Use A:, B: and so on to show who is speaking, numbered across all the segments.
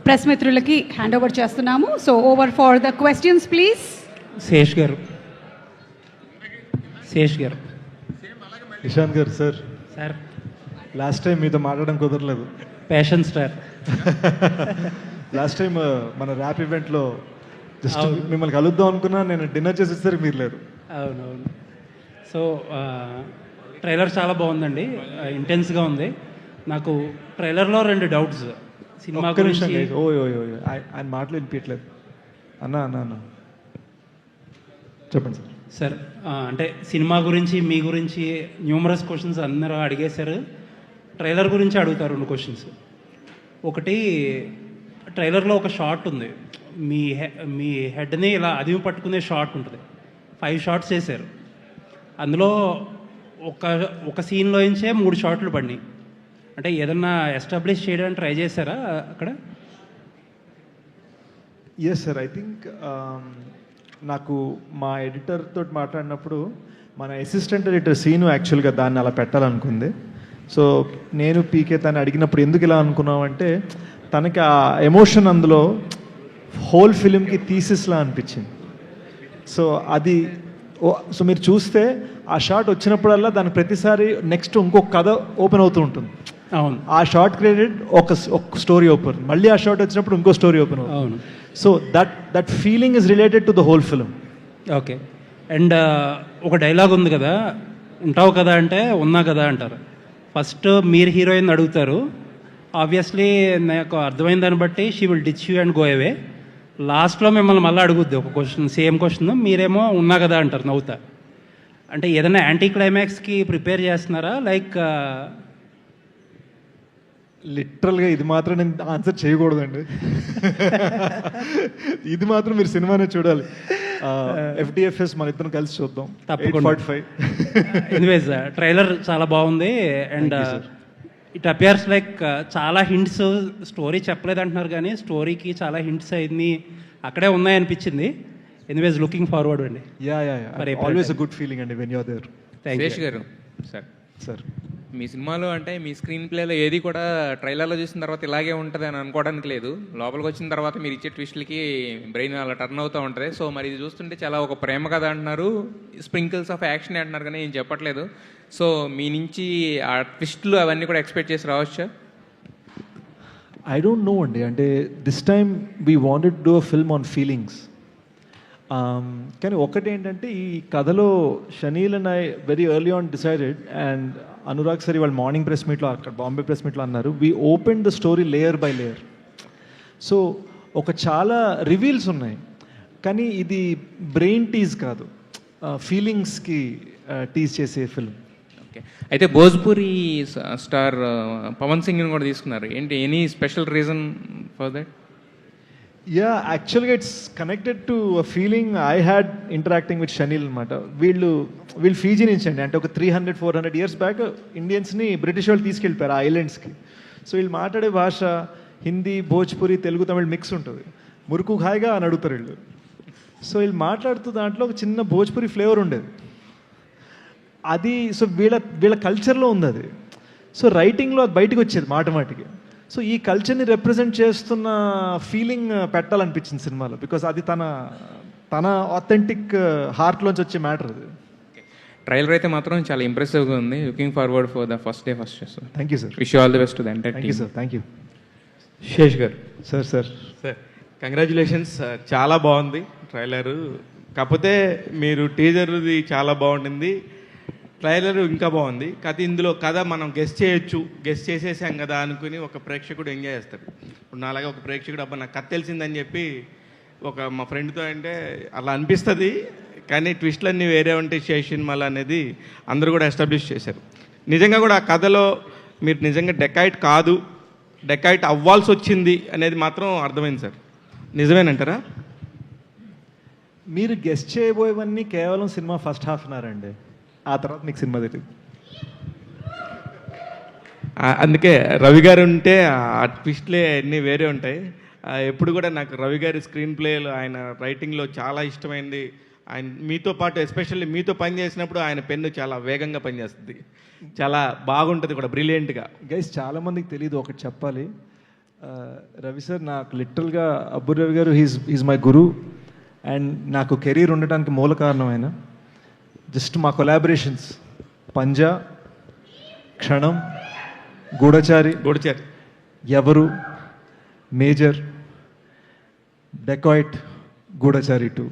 A: Press మిత్రులకి hand over చేస్తున్నాము. So over for the questions please.
B: Sesh గారు.
C: ఇషాన్ గారు సార్,
B: సార్
C: లాస్ట్ టైం మీతో మాట్లాడడం కుదరలేదు.
B: Passion star.
C: లాస్ట్ టైం మన ర్యాప్ ఈవెంట్లో జస్ట్ మిమ్మల్ని కలుద్దాం అనుకున్నా, నేను డిన్నర్ చేసేసరికి మీరు లేరు.
B: అవునవును. సో ట్రైలర్ చాలా బాగుందండి, ఇంటెన్స్గా ఉంది. నాకు ట్రైలర్లో 2 డౌట్స్ సినిమా గురించి.
C: ఆయన మాటలు వినిపించట్లేదు. అన్న చెప్పండి సార్.
B: సార్ అంటే సినిమా గురించి, మీ గురించి న్యూమరస్ క్వశ్చన్స్ అందరూ అడిగేశారు. ట్రైలర్ గురించి అడుగుతారు 2 క్వశ్చన్స్. ఒకటి, ట్రైలర్లో ఒక షాట్ ఉంది, మీ హెడ్ని ఇలా అదిమి పట్టుకునే షాట్ ఉంటుంది. 5 షాట్స్ వేశారు. అందులో ఒక సీన్లో నుంచే 3 షాట్లు పడినాయి. అంటే ఏదన్నా ఎస్టాబ్లిష్ చేయడానికి ట్రై చేశారా అక్కడ?
C: ఎస్ సార్, ఐ థింక్ నాకు మా ఎడిటర్ తోటి మాట్లాడినప్పుడు మన అసిస్టెంట్ ఎడిటర్ సీను యాక్చువల్గా దాన్ని అలా పెట్టాలనుకుంది. సో నేను పీకే తను అడిగినప్పుడు ఎందుకు ఇలా అనుకున్నామంటే, తనకి ఆ ఎమోషన్ అందులో హోల్ ఫిలింకి థీసిస్లా అనిపించింది. సో అది మీరు చూస్తే ఆ షాట్ వచ్చినప్పుడల్లా దానికి ప్రతిసారి నెక్స్ట్ ఇంకొక కథ ఓపెన్ అవుతూ ఉంటుంది.
B: అవును.
C: ఆ షార్ట్ క్రెడిట్ ఒక స్టోరీ ఓపెన్, మళ్ళీ ఆ షార్ట్ వచ్చినప్పుడు ఇంకో స్టోరీ ఓపెన్ అవుతుంది.
B: అవును.
C: So that feeling is related to the whole film.
B: Okay. And ఒక డైలాగ్ ఉంది కదా, ఉంటావు కదా అంటే ఉన్నా కదా అంటారు. ఫస్ట్ మీరు హీరోయిన్ అడుగుతారు, ఆబ్వియస్లీ నాకు అర్థమైన దాన్ని బట్టి she will ditch you and go away. లాస్ట్లో మిమ్మల్ని మళ్ళీ అడుగుద్ది ఒక క్వశ్చన్, సేమ్ క్వశ్చన్. మీరేమో ఉన్నా కదా అంటారు నవ్వుతా. అంటే ఏదైనా యాంటీ క్లైమాక్స్కి ప్రిపేర్ చేస్తున్నారా? లైక్
C: లిటరల్గా ఇది మాత్రం నేను ఆన్సర్ చేయకూడదండి. ఇది మాత్రం మీరు సినిమానే చూడాలి. FDFS మన ఇద్దరం కలిసి చూద్దాం.
B: తప్పకుండా.
C: 8:45.
B: ఎనీవేస్ ట్రైలర్ చాలా బాగుంది. అండ్ ఇట్ అపియర్స్ లైక్ చాలా హింట్స్, స్టోరీ చెప్పలేదు అంటున్నారు కానీ స్టోరీకి చాలా హింట్స్ అయింది అక్కడే ఉన్నాయనిపించింది. ఎనీవేస్ లుకింగ్ ఫార్వర్డ్ అండి.
C: Yeah always a good feeling అండి when you are there.
D: Shesh garu, sir మీ సినిమాలో అంటే మీ స్క్రీన్ ప్లేలో ఏది కూడా ట్రైలర్లో చూసిన తర్వాత ఇలాగే ఉంటుంది అని అనుకోవడానికి లేదు. లోపలికి వచ్చిన తర్వాత మీరు ఇచ్చే ట్విస్ట్లకి బ్రెయిన్ అలా టర్న్ అవుతూ ఉంటుంది. సో మరి ఇది చూస్తుంటే చాలా ఒక ప్రేమ కథ అంటున్నారు, స్ప్రింకిల్స్ ఆఫ్ యాక్షన్ అంటున్నారు కానీ ఏం చెప్పట్లేదు. సో మీ నుంచి ఆ ట్విస్ట్లు అవన్నీ కూడా ఎక్స్పెక్ట్ చేసి రావచ్చా?
C: ఐ డోంట్ నో అండి. అంటే this time we wanted to do a film on feelings. కానీ ఒకటి ఏంటంటే, ఈ కథలో chenille and I very early on decided, and Anurag సరి వాళ్ళు మార్నింగ్ ప్రెస్ మీట్లో అక్కడ బాంబే ప్రెస్ మీట్లో అన్నారు, we open the story layer by layer. So ఒక చాలా రివీల్స్ ఉన్నాయి, కానీ ఇది బ్రెయిన్ టీజ్ కాదు, ఫీలింగ్స్కి టీజ్ చేసే ఫిల్మ్.
D: ఓకే. అయితే భోజ్పురి స్టార్ పవన్ సింగ్ని కూడా తీసుకున్నారు, ఏంటి any special reason for that?
C: Yeah, యాక్చువల్గా it's connected to a feeling I had interacting with Shaneel అనమాట. వీళ్ళు ఫీజీ నుంచి అండి, అంటే ఒక 300-400 ఇయర్స్ బ్యాక్ ఇండియన్స్ని బ్రిటిష్ వాళ్ళు తీసుకెళ్ళిపోయారు ఆ ఐలాండ్స్కి. సో వీళ్ళు మాట్లాడే భాష హిందీ, భోజ్పురి, తెలుగు, తమిళ్ మిక్స్ ఉంటుంది. మురుకు హాయిగా అని అడుగుతారు వీళ్ళు. సో వీళ్ళు మాట్లాడుతూ దాంట్లో ఒక చిన్న భోజ్పురి ఫ్లేవర్ ఉండేది. అది సో వీళ్ళ కల్చర్లో ఉంది అది. సో రైటింగ్లో అది బయటకు వచ్చేది మాటికి. సో ఈ కల్చర్ని రిప్రజెంట్ చేస్తున్న ఫీలింగ్ పెట్టాలనిపించింది సినిమాలో, బికాస్ అది తన ఆథెంటిక్ హార్ట్లోంచి వచ్చే మ్యాటర్ అది.
D: ట్రైలర్ అయితే మాత్రం చాలా ఇంప్రెసివ్గా ఉంది. Looking forward for the first day first show.
C: Thank you sir.
D: Wish you all the best to the entire team.
C: Sir, thank you.
E: Shesh garu.
C: Sir
E: congratulations. చాలా బాగుంది ట్రైలరు. కాకపోతే మీరు టీజర్ది చాలా బాగుంటుంది, ట్రైలర్ ఇంకా బాగుంది. కథ ఇందులో కథ మనం గెస్ట్ చేసేసాం కదా అనుకుని ఒక ప్రేక్షకుడు ఎంజాయ్ చేస్తాడు. ఇప్పుడు నాలాగా ఒక ప్రేక్షకుడు అబ్బా నాకు కథ తెలిసిందని చెప్పి మా ఫ్రెండ్తో అంటే అలా అనిపిస్తుంది. కానీ ట్విస్ట్లన్నీ వేరే ఉంటాయి శేష్ సినిమాలు అనేది అందరూ కూడా ఎస్టాబ్లిష్ చేశారు. నిజంగా కూడా ఆ కథలో మీరు నిజంగా డెకాయిట్ కాదు, డెకాయిట్ అవ్వాల్సి వచ్చింది అనేది మాత్రం అర్థమైంది సార్. నిజమేనంటారా?
C: మీరు గెస్ట్ చేయబోయేవన్నీ కేవలం సినిమా ఫస్ట్ హాఫ్ అన్నారండి, ఆ తర్వాత మీకు సినిమా తెలియదు.
E: అందుకే రవి గారు ఉంటే ఆ ట్విస్ట్లే అన్నీ వేరే ఉంటాయి. ఎప్పుడు కూడా నాకు రవి గారి స్క్రీన్ ప్లేలో, ఆయన రైటింగ్లో చాలా ఇష్టమైంది. ఆయన మీతో పాటు ఎస్పెషల్లీ మీతో పని చేసినప్పుడు ఆయన పెన్ను చాలా వేగంగా పనిచేస్తుంది, చాలా బాగుంటుంది కూడా, బ్రిలియంట్గా.
C: గైస్ చాలామందికి తెలియదు, ఒకటి చెప్పాలి. రవి సార్, నాకు లిటరల్గా అబ్బు రవి గారు హీజ్ మై గురు, అండ్ నాకు కెరీర్ ఉండటానికి మూల కారణం ఆయన. జస్ట్ మా కొలాబరేషన్స్ పంజా, క్షణం, గూఢచారి, ఎవరు, మేజర్, డెకాయిట్, గూఢచారి 2,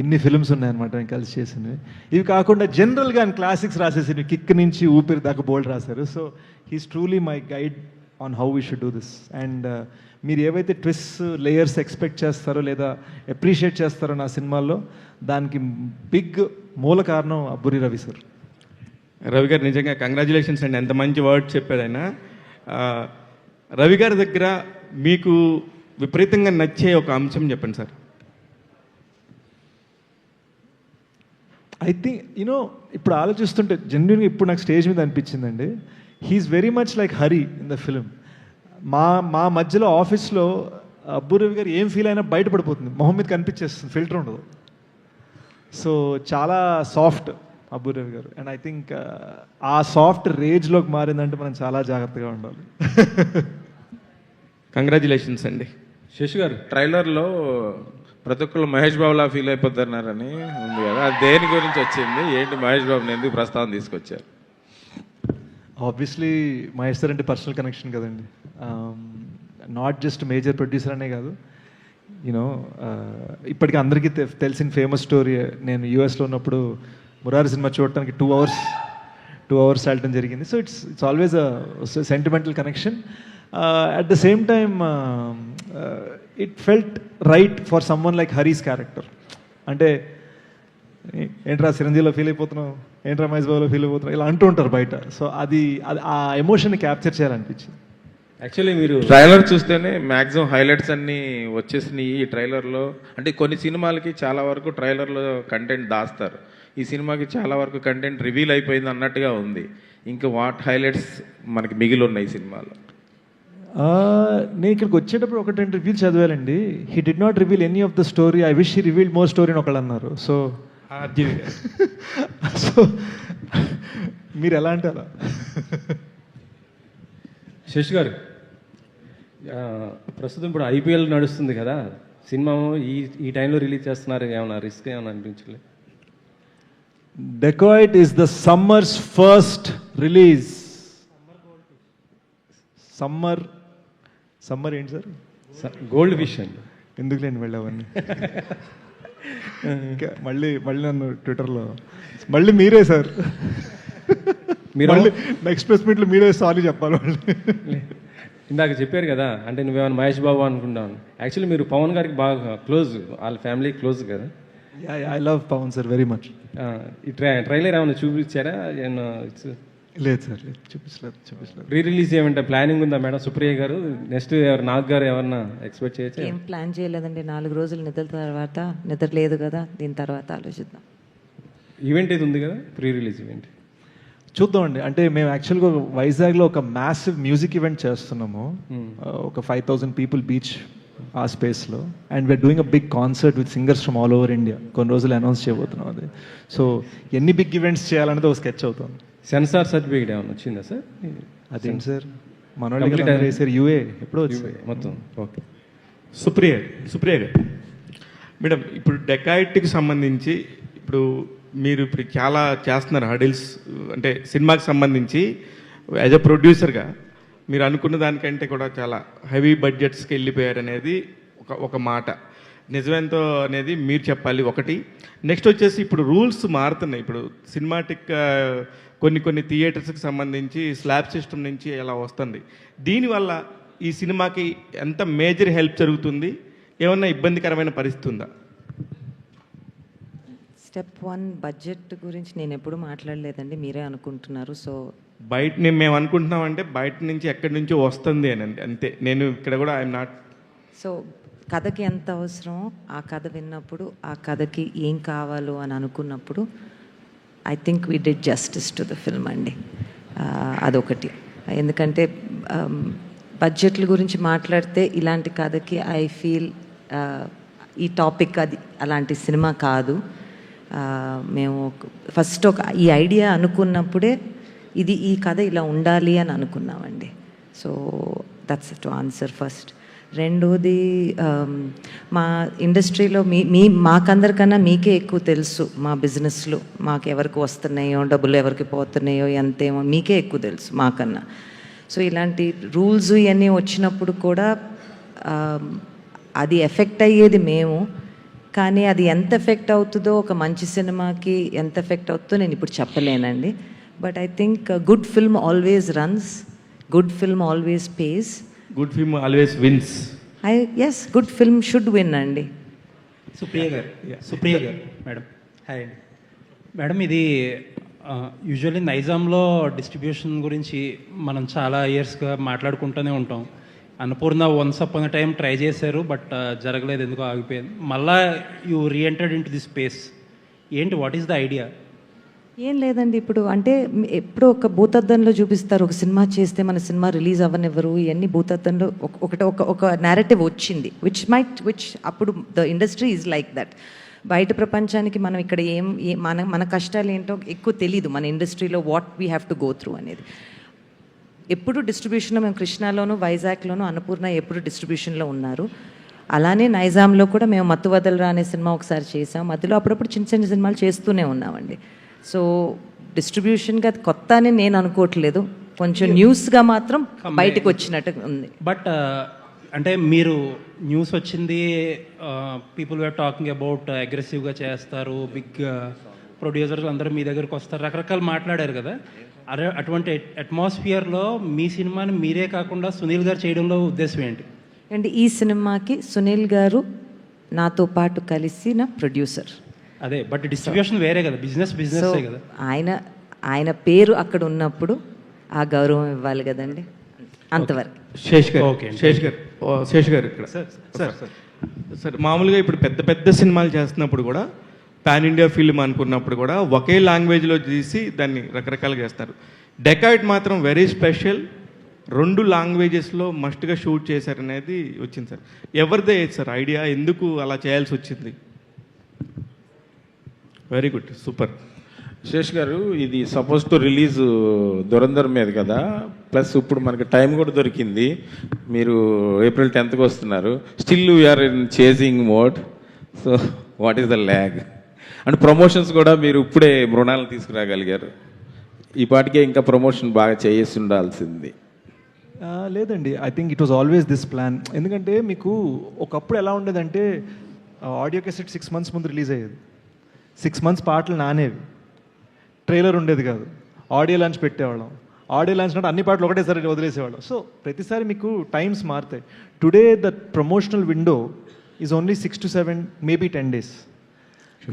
C: ఇన్ని ఫిల్మ్స్ ఉన్నాయన్నమాట నేను కలిసి చేసినవి. ఇవి కాకుండా జనరల్గా ఆయన క్లాసిక్స్ రాసేసినవి, కిక్ నుంచి ఊపిరి దాకా బోల్డ్ రాశారు. So he's truly my guide on how we should do this. And మీరు ఏవైతే ట్విస్ట్ లేయర్స్ ఎక్స్పెక్ట్ చేస్తారో లేదా అప్రిషియేట్ చేస్తారో నా సినిమాల్లో, దానికి బిగ్ మూల కారణం అబ్బూరి రవి సార్.
E: రవి గారు నిజంగా కంగ్రాచులేషన్స్ అండి, ఎంత మంచి వర్డ్ చెప్పారు ఆయన. రవి గారి దగ్గర మీకు విపరీతంగా నచ్చే ఒక అంశం చెప్పండి సార్.
C: ఐ థింక్ యూనో ఇప్పుడు ఆలోచిస్తుంటే జెన్యున్గా ఇప్పుడు నాకు స్టేజ్ మీద అనిపించిందండి, he's very much like Hari in the film. మా మధ్యలో ఆఫీస్లో అబ్బు రవి గారు ఏం ఫీల్ అయినా బయటపడిపోతుంది, మొహం మీద కనిపించేస్తుంది, ఫిల్టర్ ఉండదు. సో చాలా సాఫ్ట్ అబ్బు రవి గారు. అండ్ ఐ థింక్ ఆ సాఫ్ట్ రేజ్లోకి మారిందంటే మనం చాలా జాగ్రత్తగా ఉండాలి.
E: కంగ్రాచులేషన్స్ అండి.
F: శశి గారు, ట్రైలర్లో ప్రతి ఒక్కరు మహేష్ బాబులా ఫీల్ అయిపోతున్నారని ఉంది కదా, అది దేని గురించి వచ్చింది, ఏంటి మహేష్ బాబుని ఎందుకు ప్రస్తావన తీసుకొచ్చారు?
C: ఆబ్వియస్లీ మహేష్ సార్ అంటే పర్సనల్ కనెక్షన్ కదండి, నాట్ జస్ట్ మేజర్ ప్రొడ్యూసర్ అనే కాదు. యూనో ఇప్పటికీ అందరికీ తెలిసిన ఫేమస్ స్టోరీ, నేను యూఎస్లో ఉన్నప్పుడు మురారి సినిమా చూడటానికి 2 hours వెళ్ళటం జరిగింది. So it's always a sentimental connection. At the same time it felt right for someone like Hari's character. అంటే ఏంట్రా చిరంజీవిలో ఫీల్ అయిపోతున్నావు, ఏంట్రా మహేష్ బాబులో ఫీల్ అయిపోతున్నావు, ఇలా అంటూ ఉంటారు బయట. సో అది ఆ ఎమోషన్ని క్యాప్చర్ చేయాలనిపించింది.
F: యాక్చువల్లీ మీరు ట్రైలర్ చూస్తేనే మ్యాక్సిమం హైలైట్స్ అన్నీ వచ్చేసినాయి ఈ ట్రైలర్లో. అంటే కొన్ని సినిమాలకి చాలా వరకు ట్రైలర్లో కంటెంట్ దాస్తారు, ఈ సినిమాకి చాలా వరకు కంటెంట్ రివీల్ అయిపోయింది అన్నట్టుగా ఉంది. ఇంకా వాట్ హైలైట్స్ మనకి మిగిలి ఉన్నాయి ఈ సినిమాలో?
C: నేను ఇక్కడికి వచ్చేటప్పుడు 1-2 రివ్యూలు చదివానండి. He did not reveal any of the story, I wish he revealed more story అని ఒకళ్ళు అన్నారు. సో సో మీరు ఎలా అంటే అలా.
G: శశి గారు, ప్రస్తుతం ఇప్పుడు ఐపీఎల్ నడుస్తుంది కదా, సినిమా ఈ టైంలో రిలీజ్ చేస్తున్నారు, ఏమన్నా రిస్క్ ఏమైనా అనిపించలేదు?
C: Dacoit is the summers first release. Summer ఏంటి సార్?
G: గోల్డ్ ఫిష్ అండి.
C: ఎందుకు లేని వెళ్ళవన్నీ ఇంకా మళ్ళీ నన్ను ట్విట్టర్లో మళ్ళీ మీరే సార్, మీరు నెక్స్ట్ ప్రెస్ మీట్లో మీరే సారీ చెప్పాలి వాళ్ళు.
G: ఇందాక చెప్పారు కదా, అంటే నువ్వేమైనా మహేష్ బాబు అనుకుంటాను. యాక్చువల్లీ మీరు పవన్ గారికి బాగా క్లోజ్, వాళ్ళ ఫ్యామిలీ క్లోజ్ కదా.
C: I love Pavan sir very much.
G: ఈ ట్రైలర్ ఏమైనా చూపించారా?
C: లేదు సార్, లేదు, చూపించలేదు.
G: రీ రిలీజ్ ఏమంటే ప్లానింగ్ ఉందా మేడం? సుప్రియ గారు నెక్స్ట్ ఎవరు, నాగ్ గారు ఎవరన్నా ఎక్స్పెక్ట్ చేయొచ్చు?
H: ఏం ప్లాన్ చేయలేదండి, 4 రోజులు నిద్ర లేదు కదా, దీని తర్వాత ఆలోచిద్దాం.
G: ఈవెంట్ ఇది ఉంది కదా, ప్రీ రిలీజ్ ఈవెంట్
C: చూద్దామండి. అంటే మేము యాక్చువల్గా వైజాగ్లో ఒక మ్యాసివ్ మ్యూజిక్ ఈవెంట్ చేస్తున్నాము, ఒక 5,000 పీపుల్ బీచ్ ఆ స్పేస్లో. And we're doing a big concert with singers from all over India. కొన్ని రోజులు అనౌన్స్ చేయబోతున్నాం అది. సో ఎన్ని బిగ్ ఈవెంట్స్ చేయాలనేది ఒక స్కెచ్ అవుతుంది.
G: సెన్సార్ సర్టిఫికేట్ ఏమైనా వచ్చిందా సార్?
C: అదేంటి సార్, మనోళ్ళు సార్ యూఏ ఎప్పుడో వచ్చింది
G: మొత్తం. ఓకే.
E: సుప్రియ గారు మేడం, ఇప్పుడు డెకాయిట్కి సంబంధించి ఇప్పుడు మీరు ఇప్పుడు చాలా చేస్తున్నారు హడిల్స్, అంటే సినిమాకి సంబంధించి యాజ్ అ ప్రొడ్యూసర్గా మీరు అనుకున్న దానికంటే కూడా చాలా హెవీ బడ్జెట్స్కి వెళ్ళిపోయారు అనేది ఒక మాట. నిజమేంతో అనేది మీరు చెప్పాలి ఒకటి. నెక్స్ట్ వచ్చేసి ఇప్పుడు రూల్స్ మారుతున్నాయి. ఇప్పుడు సినిమాటిక్ కొన్ని థియేటర్స్కి సంబంధించి స్లాబ్ సిస్టమ్ నుంచి ఎలా వస్తుంది, దీనివల్ల ఈ సినిమాకి ఎంత మేజర్ హెల్ప్ జరుగుతుంది, ఏమన్నా ఇబ్బందికరమైన పరిస్థితి ఉందా?
H: స్టెప్ 1 బడ్జెట్ గురించి నేను ఎప్పుడు మాట్లాడలేదండి, మీరే అనుకుంటున్నారు. సో
E: మేము అనుకుంటున్నామంటే బయట నుంచి ఎక్కడి నుంచో వస్తుంది అని అంతే. నేను ఇక్కడ కూడా ఐఎమ్ నాట్.
H: సో కథకి ఎంత అవసరమో ఆ కథ విన్నప్పుడు, ఆ కథకి ఏం కావాలో అని అనుకున్నప్పుడు I think we did justice to the film అండి. అదొకటి. ఎందుకంటే బడ్జెట్ల గురించి మాట్లాడితే ఇలాంటి కథకి ఐ ఫీల్ ఈ టాపిక్ అది అలాంటి సినిమా కాదు. మేము ఫస్ట్ ఈ ఐడియా అనుకున్నప్పుడే ఈ కథ ఇలా ఉండాలి అని అనుకున్నామండి. So that's to answer first. రెండోది మా ఇండస్ట్రీలో మాకందరికన్నా మీకే ఎక్కువ తెలుసు మా బిజినెస్లో మాకు ఎవరికి వస్తున్నాయో డబ్బులు ఎవరికి పోతున్నాయో ఎంతేమో మీకే ఎక్కువ తెలుసు మాకన్నా. సో ఇలాంటి రూల్స్ ఇవన్నీ వచ్చినప్పుడు కూడా అది ఎఫెక్ట్ అయ్యేది మేము, కానీ అది ఎంత ఎఫెక్ట్ అవుతుందో ఒక మంచి సినిమాకి ఎంత ఎఫెక్ట్ అవుతుందో నేను ఇప్పుడు చెప్పలేనండి. But I think good film always runs, good film always pays,
E: good film always wins.
H: Yes, good film should win అండి.
B: సుప్రియ గారు మేడం, హాయ్ అండి మేడం. ఇది యూజువల్లీ నైజాంలో డిస్ట్రిబ్యూషన్ గురించి మనం చాలా ఇయర్స్గా మాట్లాడుకుంటూనే ఉంటాం. Annapurna once upon time try చేశారు, బట్ జరగలేదు, ఎందుకో ఆగిపోయింది. మళ్ళా you reentered in to the space. ఏంటి, వాట్ ఈస్ ద ఐడియా?
H: ఏం లేదండి, ఇప్పుడు అంటే ఎప్పుడో ఒక భూతద్దంలో చూపిస్తారు, ఒక సినిమా చేస్తే మన సినిమా రిలీజ్ అవ్వనివ్వరు, ఇవన్నీ భూతద్దంలో ఒక నేరేటివ్ వచ్చింది, విచ్ అప్పుడు the industry is like that. బయట ప్రపంచానికి మనం ఇక్కడ మన కష్టాలు ఏంటో ఎక్కువ తెలీదు మన ఇండస్ట్రీలో, what we have to go through అనేది. ఎప్పుడు డిస్ట్రిబ్యూషన్లో మేము కృష్ణాలోను వైజాగ్లోను అన్నపూర్ణ ఎప్పుడు డిస్ట్రిబ్యూషన్లో ఉన్నారు. అలానే నైజాంలో కూడా మేము మత్తు వదలరా అనే సినిమా ఒకసారి చేసాం, మధ్యలో అప్పుడప్పుడు చిన్న చిన్న సినిమాలు చేస్తూనే ఉన్నామండి. సో డిస్ట్రిబ్యూషన్గా అది కొత్త అని నేను అనుకోవట్లేదు, కొంచెం న్యూస్గా మాత్రం బయటకు వచ్చినట్టు ఉంది.
B: బట్ అంటే మీరు న్యూస్ వచ్చింది, పీపుల్ వేర్ టాకింగ్ అబౌట్ అగ్రెసివ్గా చేస్తారు, బిగ్ ప్రొడ్యూసర్లు అందరూ మీ దగ్గరకు వస్తారు, రకరకాలు మాట్లాడారు కదా. అటువంటి అట్మాస్ఫియర్లో మీ సినిమాని మీరే కాకుండా సునీల్ గారు చేయడంలో ఉద్దేశం ఏంటి?
H: అండ్ ఈ సినిమాకి సునీల్ గారు నాతో పాటు కలిసి నా ప్రొడ్యూసర్.
B: అదే, బట్ డిస్ట్రిబ్యూషన్ వేరే కదా, బిజినెస్ కదా.
H: ఆయన పేరు అక్కడ ఉన్నప్పుడు ఆ గౌరవం ఇవ్వాలి కదండి, అంతవరకు.
E: శేష్ గారు ఇక్కడ సార్, మామూలుగా ఇప్పుడు పెద్ద పెద్ద సినిమాలు చేస్తున్నప్పుడు కూడా పాన్ ఇండియా ఫిల్మ్ అనుకున్నప్పుడు కూడా ఒకే లాంగ్వేజ్లో తీసి దాన్ని రకరకాలుగా చేస్తారు. డెకాయిడ్ మాత్రం వెరీ స్పెషల్, 2 లాంగ్వేజెస్లో మస్ట్గా షూట్ చేశారనేది వచ్చింది సార్. ఎవరిదే సార్ ఐడియా, ఎందుకు అలా చేయాల్సి వచ్చింది? Very good, super.
F: శేష్ గారు, ఇది సపోజ్ టు రిలీజ్ దురంధర్ మీద కదా, ప్లస్ ఇప్పుడు మనకి టైం కూడా దొరికింది, మీరు April 10th వస్తున్నారు, still we're in chasing mode. So what is the lag? And promotions కూడా మీరు ఇప్పుడే మృణాలను తీసుకురాగలిగారు, ఈ పాటికే ఇంకా ప్రమోషన్ బాగా చేసి ఉండాల్సింది.
C: లేదండి, I think it was always this plan. ఎందుకంటే మీకు ఒకప్పుడు ఎలా ఉండేదంటే ఆడియో క్యాసెట్ 6 months ముందు రిలీజ్ అయ్యేది, 6 months పాటలు నానేవి, ట్రైలర్ ఉండేది కాదు, ఆడియో లాంచ్ పెట్టేవాళ్ళం, ఆడియో లాంచ్ అంటే అన్ని పాటలు ఒకటేసారి వదిలేసేవాళ్ళం. సో ప్రతిసారి మీకు టైమ్స్ మారుతాయి. Today the promotional window is only 6 to 7, maybe 10 days.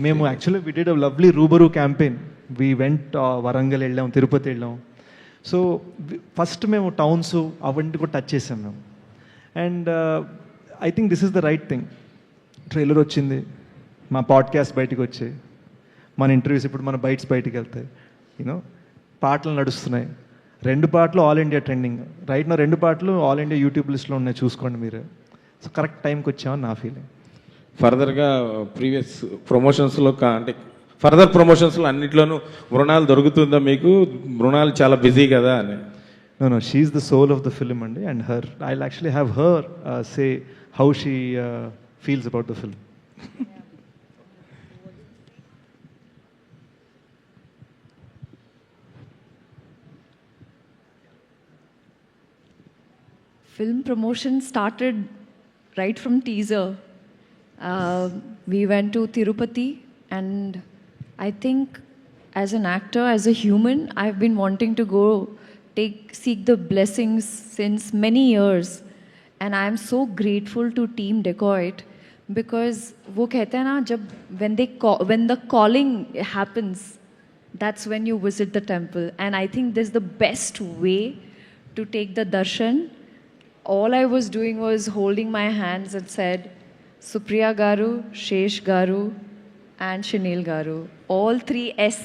C: మేము actually we did a lovely Rubaru campaign. We went Warangal వెళ్ళాం, తిరుపతి వెళ్ళాం. సో ఫస్ట్ మేము టౌన్స్ అవన్నీ కూడా టచ్ చేసాం మేము. And I think this is the right thing. Trailer వచ్చింది, మా పాడ్కాస్ట్ బయటకు వచ్చాయి, మన ఇంటర్వ్యూస్ ఇప్పుడు మన బైట్స్ బయటికి వెళ్తాయి, యూనో పాటలు నడుస్తున్నాయి. 2 పాటలు ఆల్ ఇండియా ట్రెండింగ్ రైట్ నా, 2 పాటలు ఆల్ ఇండియా యూట్యూబ్ లిస్ట్లో ఉన్నాయి, చూసుకోండి మీరు. సో కరెక్ట్ టైంకి వచ్చామని నా ఫీలింగ్.
F: ఫర్దర్గా ప్రీవియస్ ప్రమోషన్స్లో అంటే ఫర్దర్ ప్రమోషన్స్లో అన్నిట్లోనూ మృణాలు దొరుకుతుందా మీకు? మృణాలు చాలా బిజీ కదా అని.
C: No, she's the soul of the film అండి, and I'll actually have her say how she feels about the film.
I: Film promotion started right from teaser. We went to Tirupati, and I think as an actor, as a human, I've been wanting to go seek the blessings since many years, and I am so grateful to Team Dacoit, because वो कहते हैं ना, जब when the calling happens, that's when you visit the temple, and I think this is the best way to take the darshan. All I was doing was holding my hands and said, Supriya Garu, Shesh Garu, and Shanil Garu. All 3 S.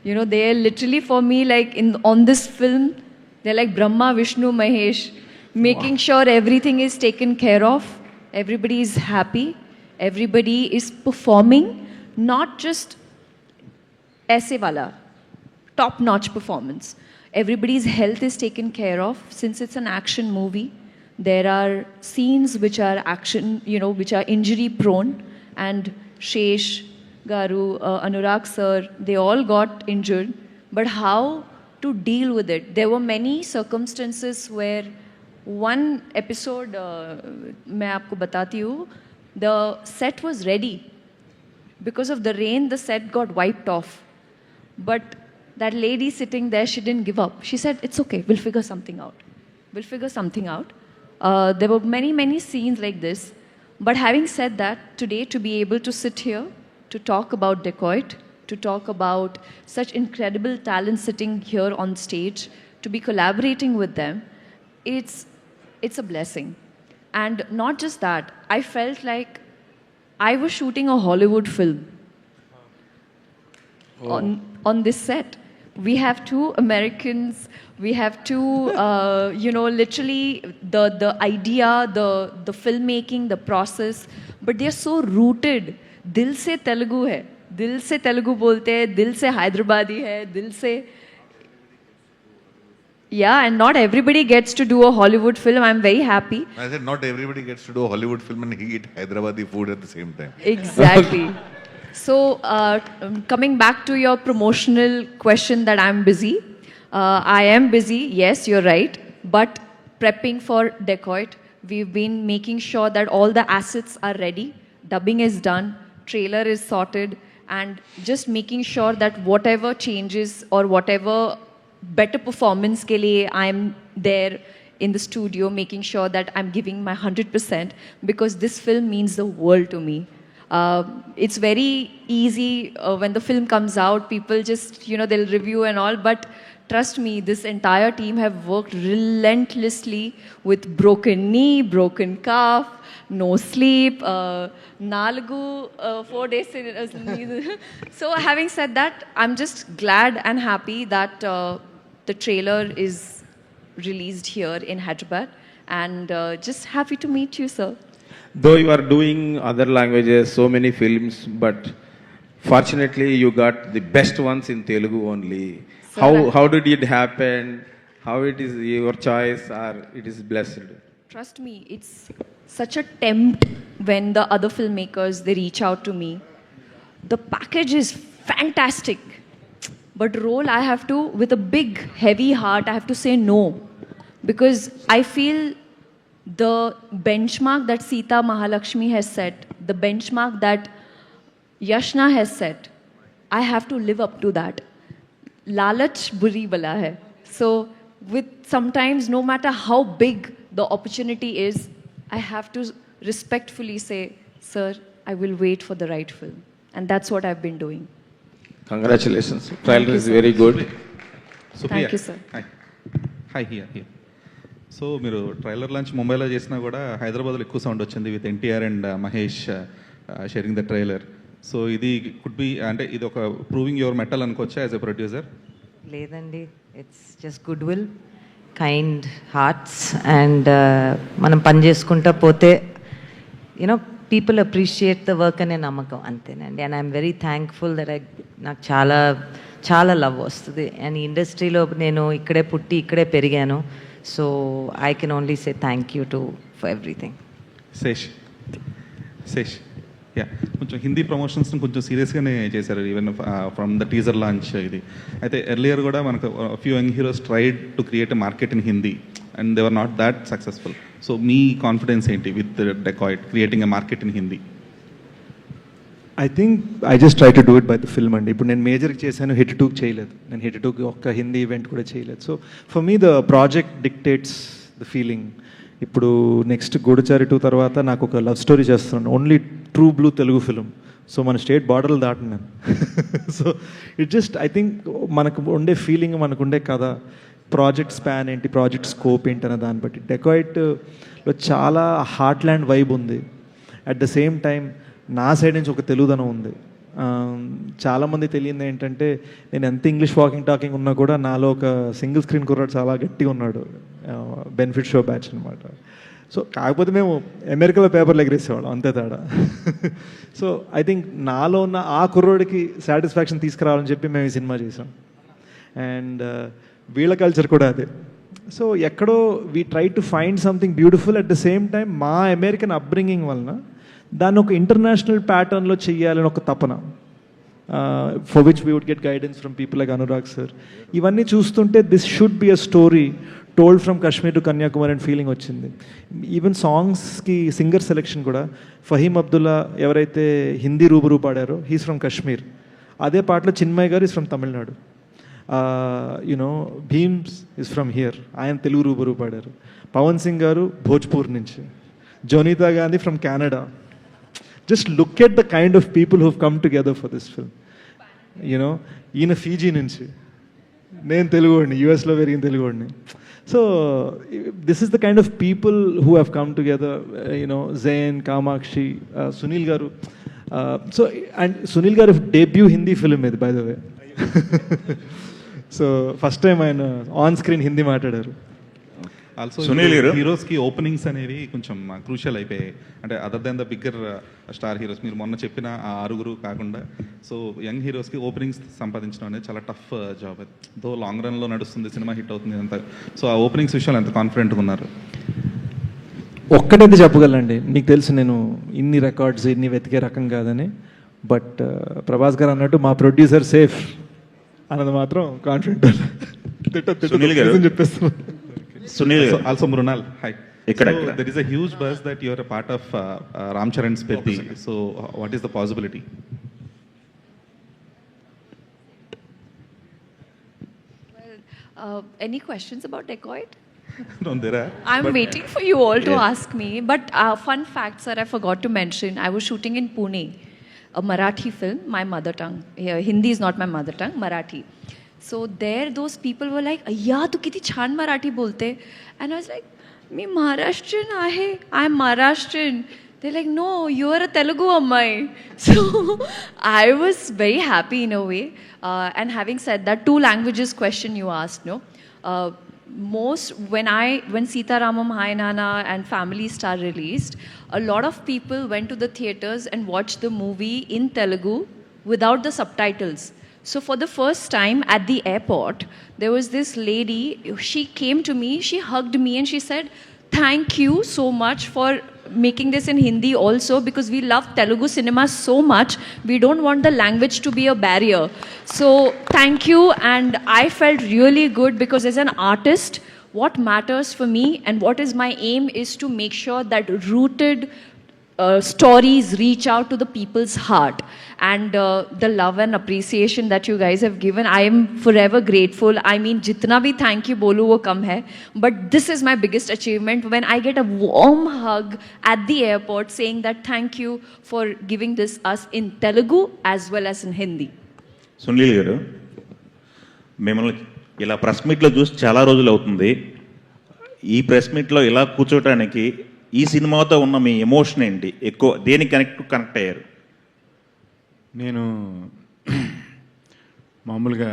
I: You know, they are literally for me like on this film, they're like Brahma, Vishnu, Mahesh, making sure everything is taken care of. Everybody is happy. Everybody is performing, not just aise wala, top-notch performance. Everybody's health is taken care of since it's an action movie. There are scenes which are action, which are injury prone, and Shesh, Garu, Anurag sir, they all got injured. But how to deal with it? There were many circumstances where one episode, मैं आपको बताती हूँ, the set was ready. Because of the rain, the set got wiped off. But that lady sitting there, she didn't give up. She said, it's okay, we'll figure something out. We'll figure something out. There were many, many scenes like this. But having said that, today to be able to sit here, to talk about Dacoit, to talk about such incredible talent sitting here on stage, to be collaborating with them, it's a blessing. And not just that, I felt like I was shooting a Hollywood film on this set. We have two Americans, we have two, literally the idea, the filmmaking, the process, but they're so rooted. दिल से तेलुगु है, दिल से तेलुगु बोलते हैं, दिल से हैदराबादी है, दिल से. Yeah, and not everybody gets to do a Hollywood film. I'm very happy.
J: I said not everybody gets to do a Hollywood film and eat Hyderabadi food at the same time.
I: Exactly. So, coming back to your promotional question that I'm busy. I am busy, yes, you're right. But prepping for Dacoit, we've been making sure that all the assets are ready. Dubbing is done, trailer is sorted, and just making sure that whatever changes or whatever better performance ke liye I'm there in the studio, making sure that I'm giving my 100%, because this film means the world to me. It's very easy when the film comes out, people just, they'll review and all, but trust me, this entire team have worked relentlessly with broken knee, broken calf, no sleep, Nalgu, 4 days. So having said that, I'm just glad and happy that the trailer is released here in Hyderabad, and just happy to meet you, sir.
F: Though you are doing other languages, so many films, but fortunately you got the best ones in Telugu only. How did it happen? How it is your choice, or it is blessed?
I: Trust me, it's such a tempt when the other filmmakers, they reach out to me. The package is fantastic, but role I have to, with a big heavy heart, I have to say no, because I feel the benchmark that Sita Mahalakshmi has set, the benchmark that Yashna has set, I have to live up to that. Lalach buri bala hai. So with sometimes, no matter how big the opportunity is, I have to respectfully say, sir, I will wait for the right film. And that's what I've been doing.
F: Congratulations. Trailer is very good.
I: Thank you, sir.
K: Hi, here. So మీరు trailer launch ముంబైలో చేసినా కూడా హైదరాబాద్లో ఎక్కువ sound వచ్చింది with NTR and Mahesh sharing the trailer. So ఇది could be, అంటే ఇది ఒక ప్రూవింగ్ యువర్ మెటల్ అనుకోవచ్చా యాజ్ ఎ ప్రొడ్యూసర్?
H: లేదండి, it's just good will, kind hearts, and మనం పని చేసుకుంటా పోతే పీపుల్ అప్రిషియేట్ ద వర్క్ అనే నమ్మకం అంతేనండి. And I'm very thankful that నాకు చాలా చాలా లవ్ వస్తుంది. అండ్ ఈ ఇండస్ట్రీలో నేను ఇక్కడే పుట్టి ఇక్కడే పెరిగాను. So I can only say thank you for everything.
K: Shesh yeah, కొంచెం హిందీ ప్రమోషన్స్ని కొంచెం సీరియస్గానే చేశారు, even from the teaser launch ఇది. అయితే ఎర్లియర్ కూడా మనకు few young heroes tried to create a market in Hindi and they were not that successful. So మీ కాన్ఫిడెన్స్ ఏంటి with Dacoit creating a market in Hindi?
C: I think I just try to do it by the film అండి. ఇప్పుడు నేను మేజర్కి చేశాను, hit 2కి చేయలేదు. నేను hit 2కి ఒక్క హిందీ ఈవెంట్ కూడా చేయలేదు. So for me the project dictates the feeling. ఇప్పుడు నెక్స్ట్ గూఢచారి 2 తర్వాత నాకు ఒక లవ్ స్టోరీ చేస్తున్నాను, only true blue Telugu film. So మన స్టేట్ బార్డర్లు దాటినాను. So it just I think మనకు ఉండే ఫీలింగ్, మనకు ఉండే కథ, ప్రాజెక్ట్ స్పాన్ ఏంటి, ప్రాజెక్ట్ స్కోప్ ఏంటి అన్న దాన్ని బట్టి డెకాయిట్లో చాలా హార్ట్ ల్యాండ్ వైబ్ ఉంది. అట్ ద సేమ్ టైం నా సైడ్ నుంచి ఒక తెలుగుదనం ఉంది. చాలామంది తెలియదు ఏంటంటే, నేను ఎంత ఇంగ్లీష్ వాకింగ్ టాకింగ్ ఉన్నా కూడా నాలో ఒక సింగిల్ స్క్రీన్ కుర్రాడు చాలా గట్టిగా ఉన్నాడు, బెనిఫిట్ షో బ్యాచ్ అనమాట. సో కాకపోతే మేము అమెరికాలో పేపర్లు ఎగరేసేవాళ్ళం, అంతే తేడా. సో ఐ థింక్ నాలో ఉన్న ఆ కుర్రోడికి సాటిస్ఫాక్షన్ తీసుకురావాలని చెప్పి మేము ఈ సినిమా చేసాం. అండ్ వీళ్ళ కల్చర్ కూడా అదే. సో ఎక్కడో we try to find something beautiful. At the same time మా అమెరికన్ అప్బ్రింగింగ్ వలన దాన్ని ఒక ఇంటర్నేషనల్ ప్యాటర్న్లో చెయ్యాలని ఒక తపన, for which we would get guidance from people like Anurag sir. ఇవన్నీ చూస్తుంటే this should be a story told from Kashmir to Kanyakumari and feeling వచ్చింది. ఈవెన్ సాంగ్స్కి సింగర్ సెలెక్షన్ కూడా ఫహీమ్ అబ్దుల్లా ఎవరైతే హిందీ రూబరూ పాడారో హీస్ ఫ్రమ్ కాశ్మీర్. అదే పాటలో చిన్మయ్ గారు is from Tamil Nadu. You know Bheems is from here, ఆయన తెలుగు రూబరూ పాడారు. పవన్ సింగ్ గారు భోజ్పూర్ నుంచి, Jonita Gandhi from Canada. Just look at the kind of people who've come together for this film. You know ఈయన ఫీజీ నుంచి, నేను తెలుగువాడిని, యూఎస్లో పెరిగిన తెలుగువాడిని. So this is the kind of people who have come together. You know Jain, Kamakshi, Sunil garu. So and Sunil garu debut Hindi film ఇది by the way. So first time ఆయన on screen Hindi మాట్లాడారు.
K: ఆల్సో
L: సునీల్ గారు,
K: హీరోస్కి ఓపెనింగ్స్ అనేవి కొంచెం క్రూషియల్ అయిపోయాయి. అంటే other than the bigger star heroes, మీరు మొన్న చెప్పిన ఆ 6 కాకుండా, సో యంగ్ హీరోస్కి ఓపెనింగ్స్ సంపాదించడం అనేది చాలా టఫ్ జాబ్. అది దో లాంగ్ రన్లో నడుస్తుంది, సినిమా హిట్ అవుతుంది అంతా. సో ఆ ఓపెనింగ్స్ విషయాలు ఎంత కాన్ఫిడెంట్గా ఉన్నారు?
C: ఒక్కటైతే చెప్పగలండి, మీకు తెలుసు నేను ఇన్ని రికార్డ్స్ ఇన్ని వెతికే రకం కాదని. బట్ ప్రభాస్ గారు అన్నట్టు మా ప్రొడ్యూసర్ సేఫ్ అన్నది మాత్రం కాన్ఫిడెంట్.
L: సునీల్ గారు
C: చెప్పేస్తున్నాను.
L: సునీల్ గారు,
K: ఆల్సో మృణాల్, హాయ్.
L: ఇక్కడ
K: there is a huge buzz that you are a part of Ram Charan's Peddi. So what is the possibility?
I: Any questions about Dacoit?
K: No, there are.
I: I'm
K: but
I: waiting for you all to ask me. But fun fact, sir, I forgot to mention, I was shooting in Pune, a Marathi film, my mother tongue. Hindi is not my mother tongue, Marathi. So there, those people were like, "Ayya, tu kiti chan Marathi bolte?" And I was like, "Me Maharashtrian aahe. I'm Maharashtrian." They're like, "No, you're a Telugu ammai." So I was very happy in a way. And having said that, 2 languages question you asked, no? When Sita Ramam Hai Nana and Family Star released, a lot of people went to the theaters and watched the movie in Telugu without the subtitles. So for the first time at the airport, there was this lady, she came to me, she hugged me and she said, "Thank you so much for making this in Hindi also, because we love Telugu cinema so much. We don't want the language to be a barrier." So thank you, and I felt really good because as an artist, what matters for me and what is my aim is to make sure that rooted stories reach out to the people's heart. And the love and appreciation that you guys have given, I am forever grateful. I mean, jitna bhi thank you bolu wo kam hai, but this is my biggest achievement when I get a warm hug at the airport saying that thank you for giving this us in Telugu as well as in Hindi.
L: Sunil గారు, మిమ్మల్ని ఇలా press మీట్లో చూసి చాలా రోజులు అవుతుంది. ఈ press మీట్లో ఇలా కూర్చోటానికి ఈ సినిమాతో ఉన్న మీ ఎమోషన్ ఏంటి? ఎక్కువ దేనికి కనెక్ట్ అయ్యారు?
M: నేను మామూలుగా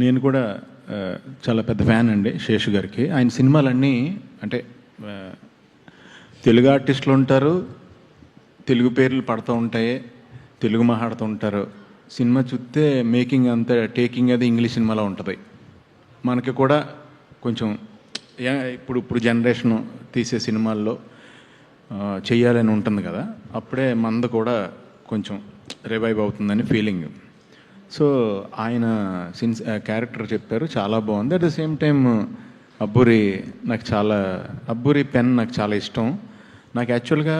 M: నేను కూడా చాలా పెద్ద ఫ్యాన్ అండి శేషు గారికి. ఆయన సినిమాలన్నీ అంటే తెలుగు ఆర్టిస్టులు ఉంటారు, తెలుగు పేర్లు పడుతూ ఉంటాయి, తెలుగు మాట్లాడుతూ ఉంటారు. సినిమా చూస్తే మేకింగ్ అంతా టేకింగ్ అది ఇంగ్లీష్ సినిమాలో ఉంటుంది. మనకి కూడా కొంచెం ఇప్పుడు జనరేషన్ తీసే సినిమాల్లో చెయ్యాలని ఉంటుంది కదా, అప్పుడే మంద కూడా కొంచెం రివైవ్ అవుతుందని ఫీలింగ్. సో ఆయన క్యారెక్టర్ చెప్పారు, చాలా బాగుంది. At the same time Abburi pen నాకు చాలా ఇష్టం. నాకు యాక్చువల్గా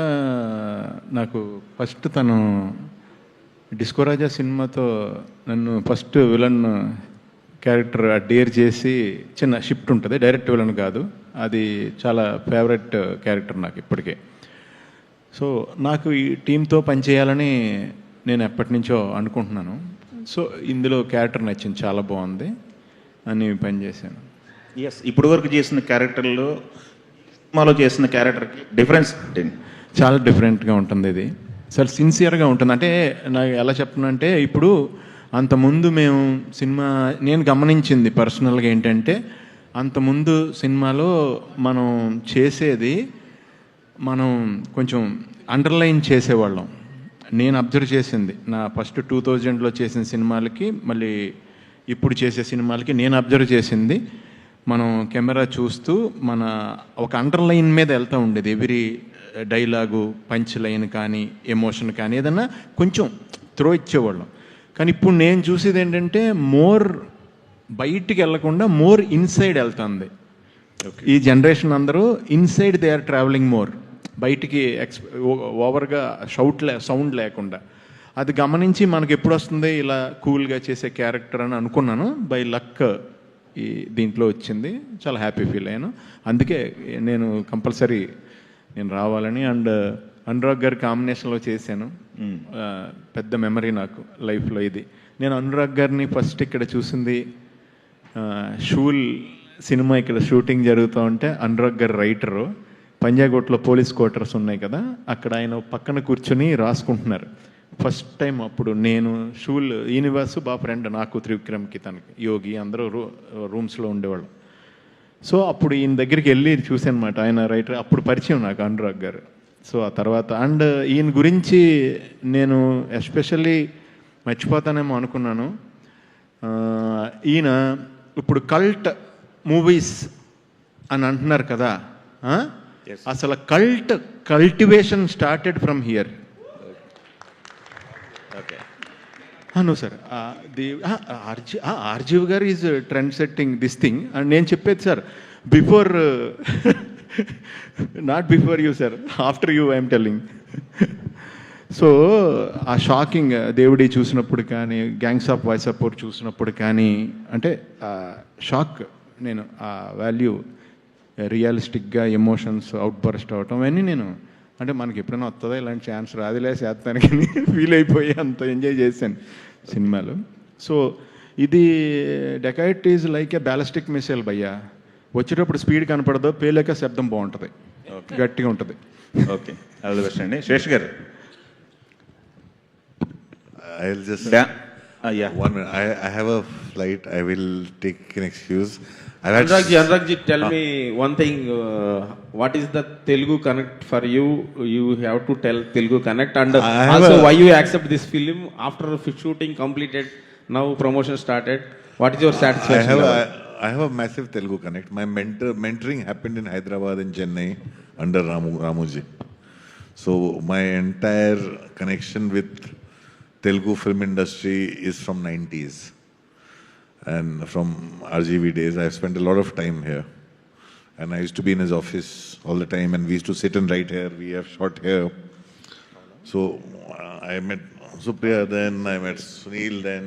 M: నాకు తను డిస్కో రాజా సినిమాతో నన్ను ఫస్ట్ విలన్ క్యారెక్టర్ డేర్ చేసి చిన్న షిఫ్ట్ ఉంటుంది, డైరెక్ట్ విలన్ కాదు, అది చాలా ఫేవరెట్ క్యారెక్టర్ నాకు ఇప్పటికే. సో నాకు ఈ టీంతో పనిచేయాలని నేను ఎప్పటి నుంచో అనుకుంటున్నాను. సో ఇందులో క్యారెక్టర్ నచ్చింది, చాలా బాగుంది అని పనిచేశాను.
L: ఎస్, ఇప్పుడు వరకు చేసిన క్యారెక్టర్లో సినిమాలో చేసిన క్యారెక్టర్కి డిఫరెన్స్
M: చాలా డిఫరెంట్గా ఉంటుంది. ఇది చాలా సిన్సియర్గా ఉంటుంది. అంటే నాకు ఎలా చెప్పనంటే, ఇప్పుడు అంతకుముందు మేము నేను గమనించింది పర్సనల్గా ఏంటంటే, అంతకుముందు సినిమాలో మనం చేసేది మనం కొంచెం అండర్లైన్ చేసేవాళ్ళం. నేను అబ్జర్వ్ చేసింది నా ఫస్ట్ 2000లో చేసిన సినిమాలకి మళ్ళీ ఇప్పుడు చేసే సినిమాలకి నేను అబ్జర్వ్ చేసింది మనం కెమెరా చూస్తూ మన ఒక అండర్లైన్ మీద వెళ్తూ ఉండేది. ఎవ్రీ డైలాగు, పంచ్ లైన్ కానీ, ఎమోషన్ కానీ ఏదన్నా కొంచెం త్రో ఇచ్చేవాళ్ళం. కానీ ఇప్పుడు నేను చూసేది ఏంటంటే మోర్ బయటికి వెళ్లకుండా మోర్ ఇన్సైడ్ వెళ్తుంది. ఈ జనరేషన్ అందరూ inside they are travelling more, బయటికి ఓవర్గా సౌండ్ లేకుండా. అది గమనించి మనకి ఎప్పుడు వస్తుంది ఇలా కూల్గా చేసే క్యారెక్టర్ అని అనుకున్నాను. బై లక్ ఈ దీంట్లో వచ్చింది, చాలా హ్యాపీ ఫీల్ అయ్యాను. అందుకే నేను కంపల్సరీ నేను రావాలని. అండ్ అనురాగ్ గారి కాంబినేషన్లో చేశాను. పెద్ద మెమరీ నాకు లైఫ్లో ఇది. నేను అనురాగ్ గారిని ఫస్ట్ ఇక్కడ చూసింది షూల్ సినిమా ఇక్కడ షూటింగ్ జరుగుతూ ఉంటే, అనురాగ్ గారు రైటరు, పంజాగుట్లో పోలీస్ క్వార్టర్స్ ఉన్నాయి కదా, అక్కడ ఆయన పక్కన కూర్చొని రాసుకుంటున్నారు. ఫస్ట్ టైం అప్పుడు నేను షూల్ యూనివర్స్ బాగా ఫ్రెండ్ నాకు, త్రివిక్రమ్కి, తనకి, యోగి అందరూ రూమ్స్లో ఉండేవాళ్ళు. సో అప్పుడు ఈయన దగ్గరికి వెళ్ళి చూశాను అనమాట. ఆయన రైటర్, అప్పుడు పరిచయం నాకు అనురాగ్ గారు. సో ఆ తర్వాత అండ్ ఈయన గురించి నేను ఎస్పెషల్లీ మర్చిపోతానేమో అనుకున్నాను. ఈయన ఇప్పుడు కల్ట్ మూవీస్ అని అంటున్నారు కదా, అసలు cultivation started from here. No sir, RGV garu is trend setting this thing. And నేను చెప్పేది sir, before not before you sir, after you I'm telling. So ఆ షాకింగ్ దేవుడి చూసినప్పుడు కానీ, గ్యాంగ్స్ ఆఫ్ వాయిసపూర్ చూసినప్పుడు కానీ, అంటే షాక్, నేను ఆ వాల్యూ రియలిస్టిక్గా ఎమోషన్స్ అవుట్ బర్స్ట్ అవటం అవన్నీ నేను, అంటే మనకి ఎప్పుడైనా వస్తుందో ఇలాంటి ఛాన్స్ రాదులే చేస్తానికి ఫీల్ అయిపోయి అంత ఎంజాయ్ చేశాను సినిమాలో. సో ఇది dacoit is like A ballistic missile భయ్యా. వచ్చేటప్పుడు స్పీడ్ కనపడదు, పేలేక శబ్దం బాగుంటుంది, గట్టిగా ఉంటుంది.
L: ఓకే, ఆల్ ది బెస్ట్ అండి. శేష్ గారు.
J: I'll just
L: yeah.
J: 1 minute. I have a flight. I will take an excuse.
F: Anurag ji, tell me one thing. What is the Telugu Connect for you? You have to tell Telugu Connect, and also why you accept this film after shooting completed. Now promotion started. What is your satisfaction?
J: I have a massive Telugu Connect. My mentoring happened in Hyderabad and Chennai under Ramuji. So my entire connection with Telugu film industry is from 90s. And from RGV days, I've spent a lot of time here. And I used to be in his office all the time, and we used to sit and write here. We have shot here. So I met Supriya then, I met Sunil then.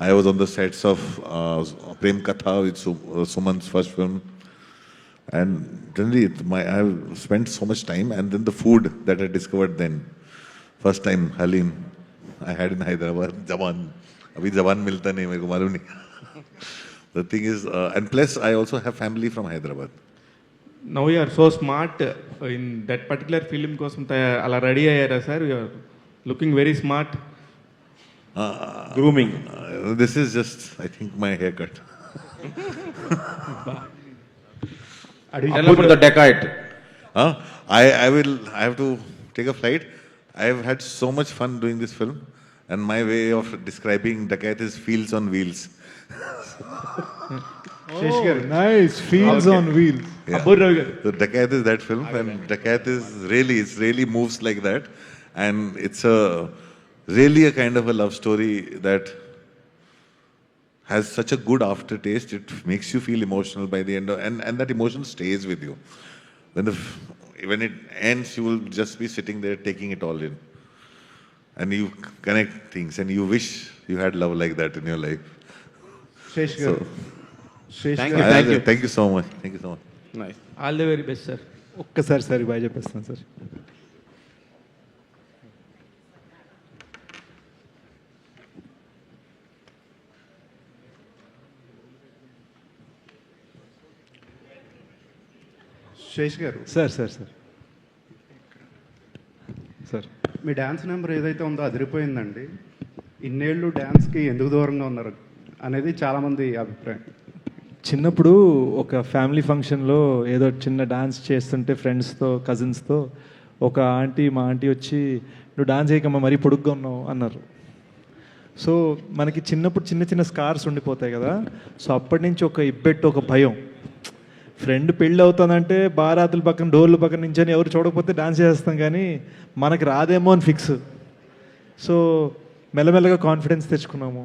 J: I was on the sets of Prem Katha with Suman's first film. And generally, I've spent so much time. And then the food that I discovered then. First time, Halim, I had in Hyderabad, Jawan. Abhi Jawan milta nahi, mere ko malum nahi. The thing is, and plus I also have family from Hyderabad.
E: Now you are so smart in that particular film kosam ala ready ayyara sir. You are looking very smart.
L: Grooming.
J: This is just, I think, my haircut.
F: Tell about the Decade.
J: I have to take a flight. I have had so much fun doing this film, and my way of describing Dakat is feels on wheels.
C: Nice, feels on wheels.
J: Yeah. So Dakat is that film, and Dakat is really moves like that, and it's really a kind of a love story that has such a good aftertaste. It makes you feel emotional by the end, and that emotion stays with you. When it ends, you will just be sitting there taking it all in, and you connect things, and you wish you had love like that in your life.
C: Shesh
J: So,
F: Thank you.
J: Thank you so much. Thank you so much.
F: Nice.
E: All the very best, sir.
C: ఒక్కసారి sir bye చెప్పేస్తాను sir.
N: Sesh garu,
C: sir
N: మీ dance number ఏదైతే ఉందో అదిరిపోయిందండి. ఇన్నేళ్ళు డ్యాన్స్కి ఎందుకు దూరంగా ఉన్నారు అనేది చాలామంది అభిప్రాయం.
C: చిన్నప్పుడు ఒక ఫ్యామిలీ ఫంక్షన్లో ఏదో చిన్న డాన్స్ చేస్తుంటే ఫ్రెండ్స్తో, కజిన్స్తో, ఒక మా ఆంటీ వచ్చి, నువ్వు డాన్స్ చేయకమ్మా మరీ పొడుగ్గా ఉన్నావు అన్నారు. సో మనకి చిన్నప్పుడు చిన్న చిన్న స్కార్స్ ఉండిపోతాయి కదా, సో అప్పటి నుంచి ఒక ఇబ్బెట్టు, ఒక భయం. ఫ్రెండ్ పెళ్ళి అవుతుందంటే బారాతుల పక్కన డోర్ల పక్కన నుంచి ఎవరు చూడకపోతే డాన్స్ చేస్తాం, కానీ మనకి రాదేమో అని ఫిక్స్. సో మెల్లమెల్లగా కాన్ఫిడెన్స్ తెచ్చుకున్నాము.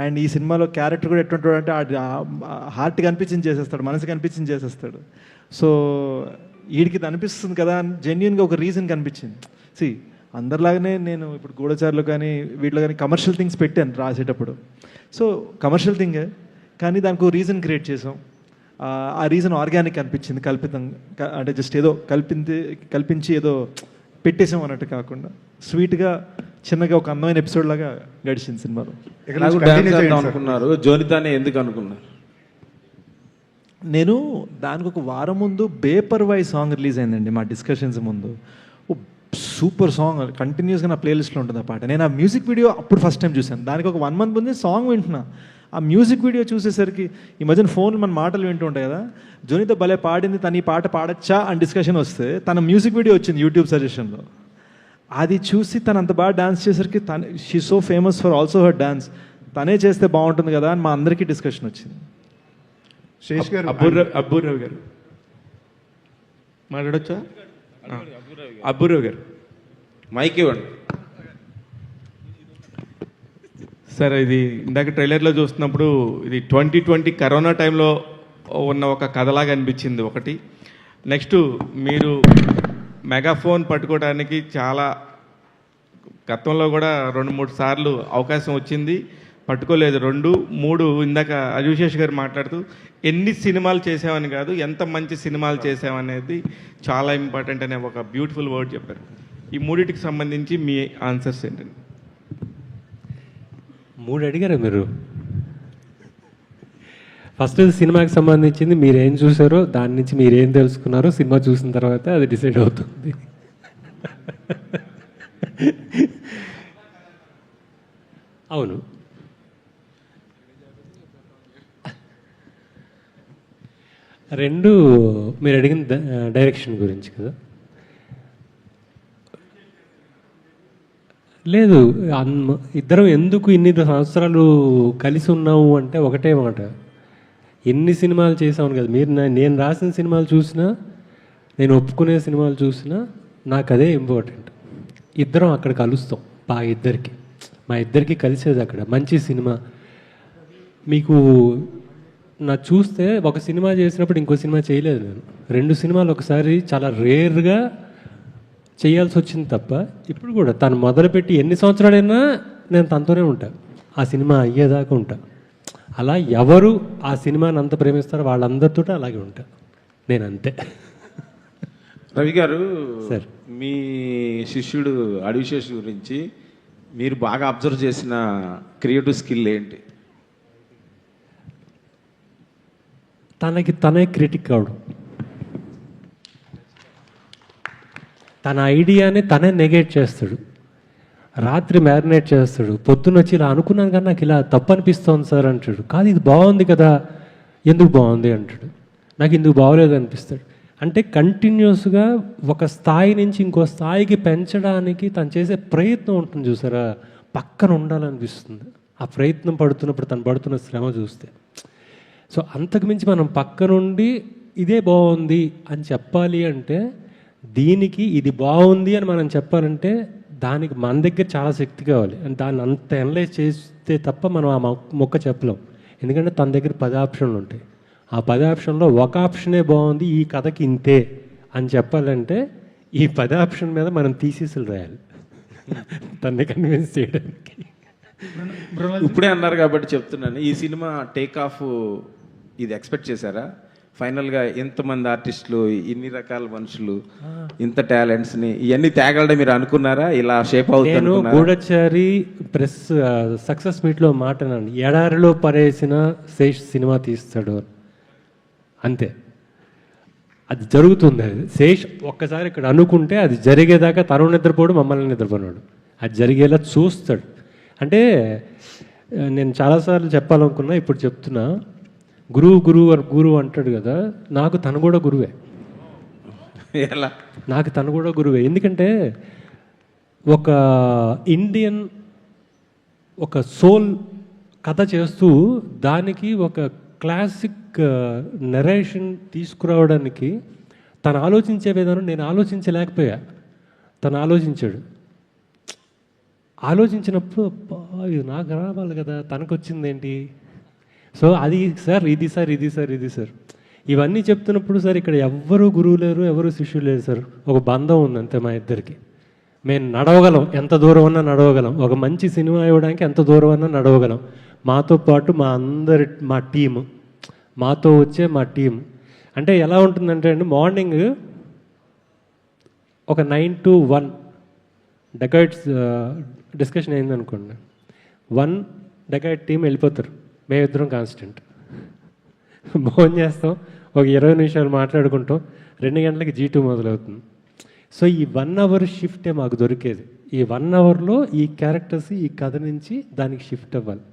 C: అండ్ ఈ సినిమాలో క్యారెక్టర్ కూడా ఎట్టుంటాడు అంటే హార్ట్కి అనిపించింది చేసేస్తాడు, మనసుకి అనిపించింది చేసేస్తాడు. సో వీడికి ఇది అనిపిస్తుంది కదా అని జెన్యున్గా ఒక రీజన్ కనిపించింది. సి అందరిలాగానే నేను ఇప్పుడు గూఢచారులు కానీ వీటిలో కానీ కమర్షియల్ థింగ్స్ పెట్టాను రాసేటప్పుడు. సో కమర్షియల్ థింగే, కానీ దానికి ఒక రీజన్ క్రియేట్ చేసాం. ఆ రీజన్ ఆర్గానిక్ అనిపించింది, కల్పితంగా, అంటే జస్ట్ ఏదో కల్పించి ఏదో పెట్టేసాం అన్నట్టు కాకుండా స్వీట్గా చిన్నగా ఒక అందమైన ఎపిసోడ్ లాగా గడిచింది సినిమాలో.
F: అనుకున్నారు జోనితానే ఎందుకు అనుకున్నారు?
C: నేను దానికి ఒక వారం ముందు బేపర్వాయ్ సాంగ్ రిలీజ్ అయిందండి మా డిస్కషన్స్ ముందు. సూపర్ సాంగ్, కంటిన్యూస్గా నా ప్లేలిస్ట్లో ఉంటుంది ఆ పాట. నేను ఆ మ్యూజిక్ వీడియో అప్పుడు ఫస్ట్ టైం చూశాను. దానికి ఒక 1 month ముందే సాంగ్ వింటున్నా. ఆ మ్యూజిక్ వీడియో చూసేసరికి ఈ మధ్యన ఫోన్ మన మాటలు వింటూ ఉంటాయి కదా, జోనిత భలే పాడింది, తను ఈ పాట పాడచ్చా అని డిస్కషన్ వస్తే తన మ్యూజిక్ వీడియో వచ్చింది యూట్యూబ్ సజెషన్లో. అది చూసి తను అంత బాగా డాన్స్ చేసరికి she so famous for also her dance, తనే చేస్తే బాగుంటుంది కదా అని మా అందరికీ డిస్కషన్ వచ్చింది.
N: శేష్ గారు,
E: అబ్బూరావు గారు మాట్లాడొచ్చా? అబ్బూరావు గారు
F: మైక్ ఇవ్వండి
E: సార్. ఇది ఇందాక ట్రైలర్లో చూస్తున్నప్పుడు ఇది 2020 కరోనా టైంలో ఉన్న ఒక కథలాగా అనిపించింది ఒకటి. నెక్స్ట్ మీరు మెగాఫోన్ పట్టుకోవడానికి చాలా గతంలో కూడా 2-3 సార్లు అవకాశం వచ్చింది, పట్టుకోలేదు. 2-3 ఇందాక అజుశేష్ గారు మాట్లాడుతూ ఎన్ని సినిమాలు చేసామని కాదు, ఎంత మంచి సినిమాలు చేసామనేది చాలా ఇంపార్టెంట్ అనే ఒక బ్యూటిఫుల్ వర్డ్ చెప్పారు. ఈ మూడింటికి సంబంధించి మీ ఆన్సర్స్ ఏంటండి?
G: 3 అడిగారు మీరు. ఫస్ట్ సినిమాకి సంబంధించింది మీరేం చూసారో దాని నుంచి మీరేం తెలుసుకున్నారో సినిమా చూసిన తర్వాత అది డిసైడ్ అవుతుంది. అవును, రెండు మీరు అడిగిన డైరెక్షన్ గురించి కదా. లేదు, ఇద్దరం ఎందుకు ఇన్ని సంవత్సరాలు కలిసి ఉన్నాము అంటే ఒకటే మాట, ఎన్ని సినిమాలు చేసామని కదా. మీరు నేను రాసిన సినిమాలు చూసినా, నేను ఒప్పుకునే సినిమాలు చూసినా నాకు అదే ఇంపార్టెంట్. ఇద్దరం అక్కడ కలుస్తాం బాగా, మా ఇద్దరికి కలిసేది అక్కడ మంచి సినిమా. మీకు నా చూస్తే ఒక సినిమా చేసినప్పుడు ఇంకో సినిమా చేయలేదు నేను. 2 సినిమాలు ఒకసారి చాలా రేర్గా చేయాల్సి వచ్చింది తప్ప, ఇప్పుడు కూడా తను మొదలుపెట్టి ఎన్ని సంవత్సరాలైనా నేను తనతోనే ఉంటా, ఆ సినిమా అయ్యేదాకా ఉంటా. అలా ఎవరు ఆ సినిమాని అంత ప్రేమిస్తారో వాళ్ళందరితో అలాగే ఉంటా నేను, అంతే.
F: రవి గారు,
G: సార్
F: మీ శిష్యుడు అడివిశేష్ గురించి మీరు బాగా అబ్జర్వ్ చేసిన క్రియేటివ్ స్కిల్ ఏంటి?
G: తనే క్రిటిక్ అవడం, తన ఐడియాని తనే నెగేట్ చేస్తాడు, రాత్రి మ్యారినేట్ చేస్తాడు, పొద్దున్న వచ్చి ఇలా అనుకున్నాను కానీ నాకు ఇలా తప్పు అనిపిస్తోంది సార్ అంటాడు. కాదు ఇది బాగుంది కదా, ఎందుకు బాగుంది అంటాడు, నాకు ఇందుకు బాగోలేదు అనిపిస్తాడు. అంటే కంటిన్యూస్గా ఒక స్థాయి నుంచి ఇంకో స్థాయికి పెంచడానికి తను చేసే ప్రయత్నం ఉంటుంది చూసారా, పక్కన ఉండాలనిపిస్తుంది ఆ ప్రయత్నం పడుతున్నప్పుడు, తను పడుతున్న శ్రమ చూస్తే. సో అంతకుమించి మనం పక్కనుండి ఇదే బాగుంది అని చెప్పాలి అంటే, దీనికి ఇది బాగుంది అని మనం చెప్పాలంటే దానికి మన దగ్గర చాలా శక్తి కావాలి. దాన్ని అంత అనలైజ్ చేస్తే తప్ప మనం ఆ మొక్క చెప్పలేం. ఎందుకంటే తన దగ్గర 10 ఆప్షన్లు ఉంటాయి. ఆ 10 ఆప్షన్లో ఒక ఆప్షనే బాగుంది, ఈ కథకి ఇంతే అని చెప్పాలంటే ఈ 10 ఆప్షన్ మీద మనం థీసిస్లు రాయాలి తన్ని కన్విన్స్ చేయడానికి.
F: ఇప్పుడే అన్నారు కాబట్టి చెప్తున్నాను, ఈ సినిమా టేక్ ఆఫ్ ఇది ఎక్స్పెక్ట్ చేశారా? ఫైనల్గా ఎంతమంది ఆర్టిస్టులు, ఇన్ని రకాల మనుషులు, ఇంత టాలెంట్స్ని ఇవన్నీ తేగలడం మీరు అనుకున్నారా? ఇలా షేప్ అవుతుంది?
G: నేను గూఢచారి ప్రెస్ సక్సెస్ మీట్లో మాట్లాడాను, ఎడారిలో పరేసిన శేష్ సినిమా తీస్తాడు అంతే. అది జరుగుతుంది. అది శేష్ ఒక్కసారి ఇక్కడ అనుకుంటే అది జరిగేదాకా తను నిద్రపోడు, మమ్మల్ని నిద్రపోనాడు, అది జరిగేలా చూస్తాడు. అంటే నేను చాలాసార్లు చెప్పాలనుకున్నా, ఇప్పుడు చెప్తున్నా. గురువు అంటాడు కదా, నాకు తను కూడా గురువే.
F: ఎలా?
G: నాకు తను కూడా గురువే. ఎందుకంటే ఒక ఇండియన్ ఒక సోల్ కథ చేస్తూ దానికి ఒక క్లాసిక్ నెరేషన్ తీసుకురావడానికి తను ఆలోచించే విధానం నేను ఆలోచించలేకపోయా. తను ఆలోచించాడు. ఆలోచించినప్పుడు ఇది నాకు రావాలి కదా, తనకు వచ్చిందేంటి. సో అది సార్ ఇది సార్ ఇది సార్ ఇది సార్ ఇవన్నీ చెప్తున్నప్పుడు సార్ ఇక్కడ ఎవ్వరూ గురువు లేరు, ఎవరు శిష్యులు లేరు సార్. ఒక బంధం ఉంది అంతే మా ఇద్దరికి. మేము నడవగలం, ఎంత దూరం అన్నా నడవగలం. ఒక మంచి సినిమా ఇవ్వడానికి ఎంత దూరం అన్నా నడవగలం. మాతో పాటు మా టీము, మాతో వచ్చే మా టీం. అంటే ఎలా ఉంటుందంటే అండి, మార్నింగ్ ఒక 9 to 1 డెకాయిడ్స్ డిస్కషన్ అయిందనుకోండి, 1 డెకాయిడ్ టీం వెళ్ళిపోతారు, మేమిద్దరం కాన్స్టెంట్. భోజనం చేస్తాం, ఒక 20 నిమిషాలు మాట్లాడుకుంటాం, 2 గంటలకి G2 మొదలవుతుంది. సో ఈ 1 hour షిఫ్టే మాకు దొరికేది. ఈ 1 hourలో ఈ క్యారెక్టర్స్ ఈ కథ నుంచి దానికి షిఫ్ట్ అవ్వాలి.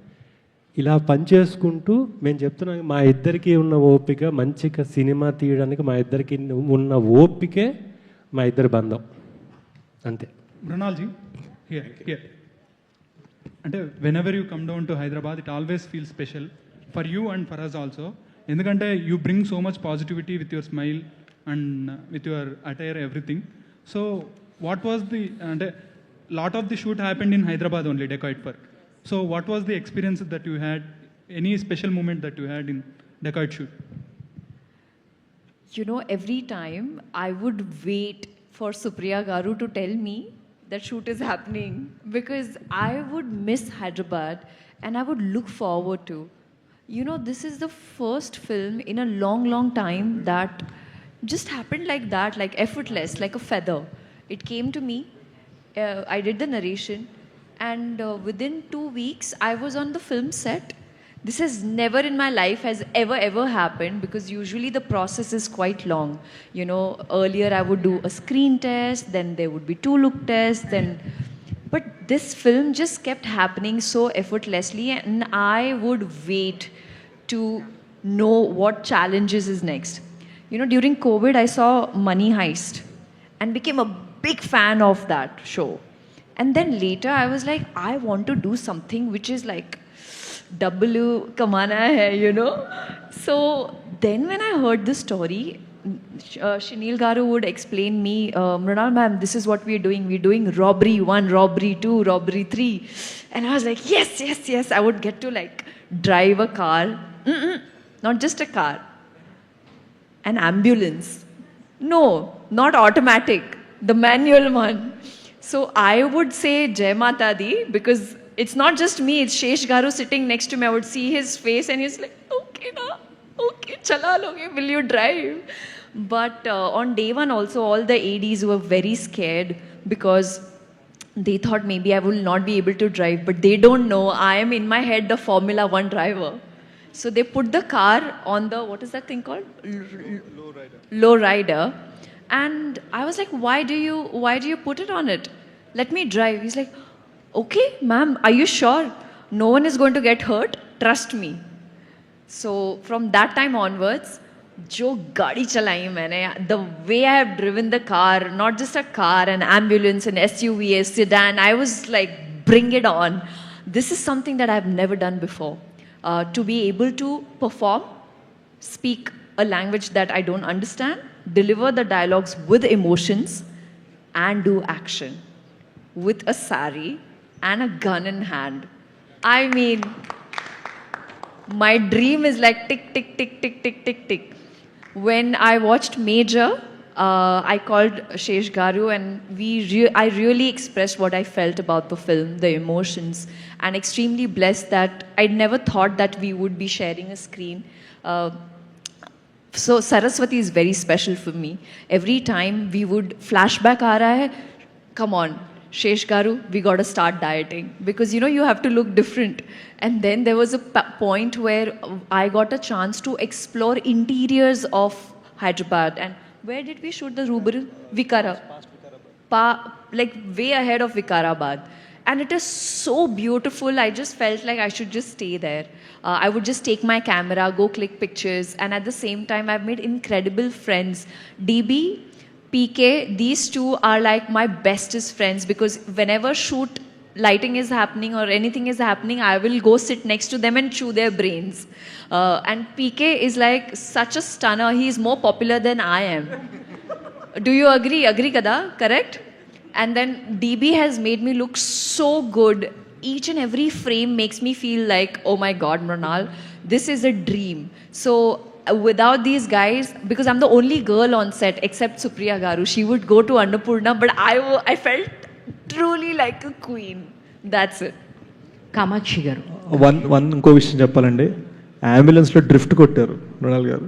G: ఇలా పనిచేసుకుంటూ మేము చెప్తున్నాం, మా ఇద్దరికి ఉన్న ఓపిక, మంచిగా సినిమా తీయడానికి మా ఇద్దరికి ఉన్న ఓపికే మా ఇద్దరి బంధం అంతే.
O: మృణాల్జీ హియర్ అంటే whenever you come down to Hyderabad it always feel special for you and for us also. ఎందుకంటే you bring so much positivity with your smile and with your attire everything. So what was the అంటే lot of the shoot happened in Hyderabad only, Dacoit for. So what was the experience that you had, any special moment that you had in Dacoit shoot?
I: You know, every time I would wait for Supriya Garu to tell me that shoot is happening, because I would miss Hyderabad and I would look forward to. You know, this is the first film in a long time that just happened like that, like effortless, like a feather. It came to me, I did the narration, and within 2 weeks I was on the film set. This has never in my life has ever happened, because usually the process is quite long. You know, earlier I would do a screen test, then there would be 2 look tests, then but this film just kept happening so effortlessly, and I would wait to know what challenges is next. You know, during COVID I saw Money Heist and became a big fan of that show. And then later I was like, I want to do something which is like W kamana hai, you know. So then when I heard this story, Shanil Garu would explain me, Mrinal ma'am, this is what we are doing. We're doing robbery 1, robbery 2, robbery 3. And I was like, yes. I would get to like drive a car. Not just a car. An ambulance. No, not automatic. The manual one. So I would say Jai Mata Di, because it's not just me, it's Shesh Garu sitting next to me. I would see his face and he's like, okay na, okay, chala loge, will you drive? But on day 1 also, all the ADs were very scared, because they thought maybe I will not be able to drive, but they don't know I am in my head the Formula 1 driver. So they put the car on the, what is that thing called? Low rider. And I was like, why do you put it on it? Let me drive. He's like, okay, ma'am, are you sure? No one is going to get hurt. Trust me. So from that time onwards, jo gaadi chalai maine, the way I have driven the car, not just a car, an ambulance, an SUV, a sedan, I was like, bring it on. This is something that I've never done before. To be able to perform, speak a language that I don't understand, deliver the dialogues with emotions, and do action with a sari and a gun in hand. I mean, my dream is like tick, tick, tick, tick, tick, tick, tick. When I watched Major, I called Shesh Garu, and I really expressed what I felt about the film, the emotions, and extremely blessed that I'd never thought that we would be sharing a screen. So Saraswati is very special for me. Every time we would flashback aa raha hai, come on, Shesh Garu, we got to start dieting, because you know you have to look different. And then there was a point where I got a chance to explore interiors of Hyderabad. And where did we shoot the Rubaru? Like way ahead of Vikarabad. And it is so beautiful. I just felt like I should just stay there. I would just take my camera, go click pictures, and at the same time I've made incredible friends. DB, PK, these two are like my bestest friends, because whenever shoot lighting is happening or anything is happening, I will go sit next to them and chew their brains. And PK is like such a stunner. He is more popular than I am. Do you agree? Agree kada? Correct? And then DB has made me look so good. Each and every frame makes me feel like, oh my God, Mrinal, this is a dream. So without these guys, because I'm the only girl on set except Supriya Garu, she would go to Annapurna, but I felt truly like a queen. That's it.
A: Kamakshi గారు.
C: One ఇంకో విషయం చెప్పాలండి, అంబులెన్స్లో drift కొట్టారు మృణాల్ గారు.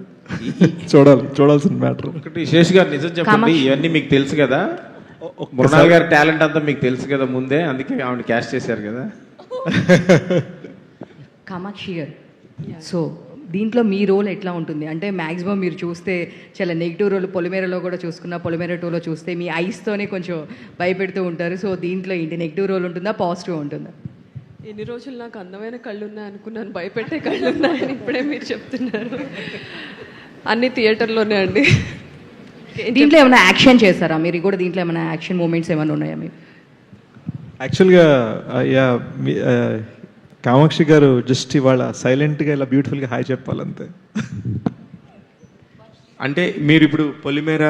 C: చూడాల్సిన matter.
F: ఒకటి శేష్ గారు నిజం చెప్పండి, ఇవన్నీ మీకు తెలుసు కదా, మృణాల్ గారి టాలెంట్ అంతా మీకు తెలుసు కదా ముందే, అందుకే ఆవిడ క్యాష్ చేశారు కదా.
A: కామాక్షి గారు, సో దీంట్లో మీ రోల్ ఎట్లా ఉంటుంది అంటే మ్యాక్సిమం మీరు చూస్తే చాలా నెగిటివ్ రోల్, పొలిమేరలో కూడా చూసుకున్నా, పొలిమేర 2లో చూస్తే మీ ఐస్తోనే కొంచెం భయపెడుతూ ఉంటారు. సో దీంట్లో ఏంటి నెగిటివ్ రోల్ ఉంటుందా, పాజిటివ్ ఉంటుందా?
P: ఎన్ని రోజులు నాకు అందమైన కళ్ళు ఉన్నాయి అనుకున్నాను, భయపెట్టే కళ్ళు ఉన్నాయని ఇప్పుడే మీరు చెప్తున్నారు. అన్ని థియేటర్లోనే అండి.
A: దీంట్లో ఏమైనా యాక్షన్ చేస్తారా మీరు కూడా? దీంట్లో ఏమైనా యాక్షన్ మూమెంట్స్ ఏమైనా ఉన్నాయా మీరు?
C: యాక్చువల్గా కామాక్షి గారు జస్ట్ ఇవాళ సైలెంట్గా ఇలా బ్యూటిఫుల్గా హాయ్ చెప్పాలంతే.
E: అంటే మీరు ఇప్పుడు పొలిమేర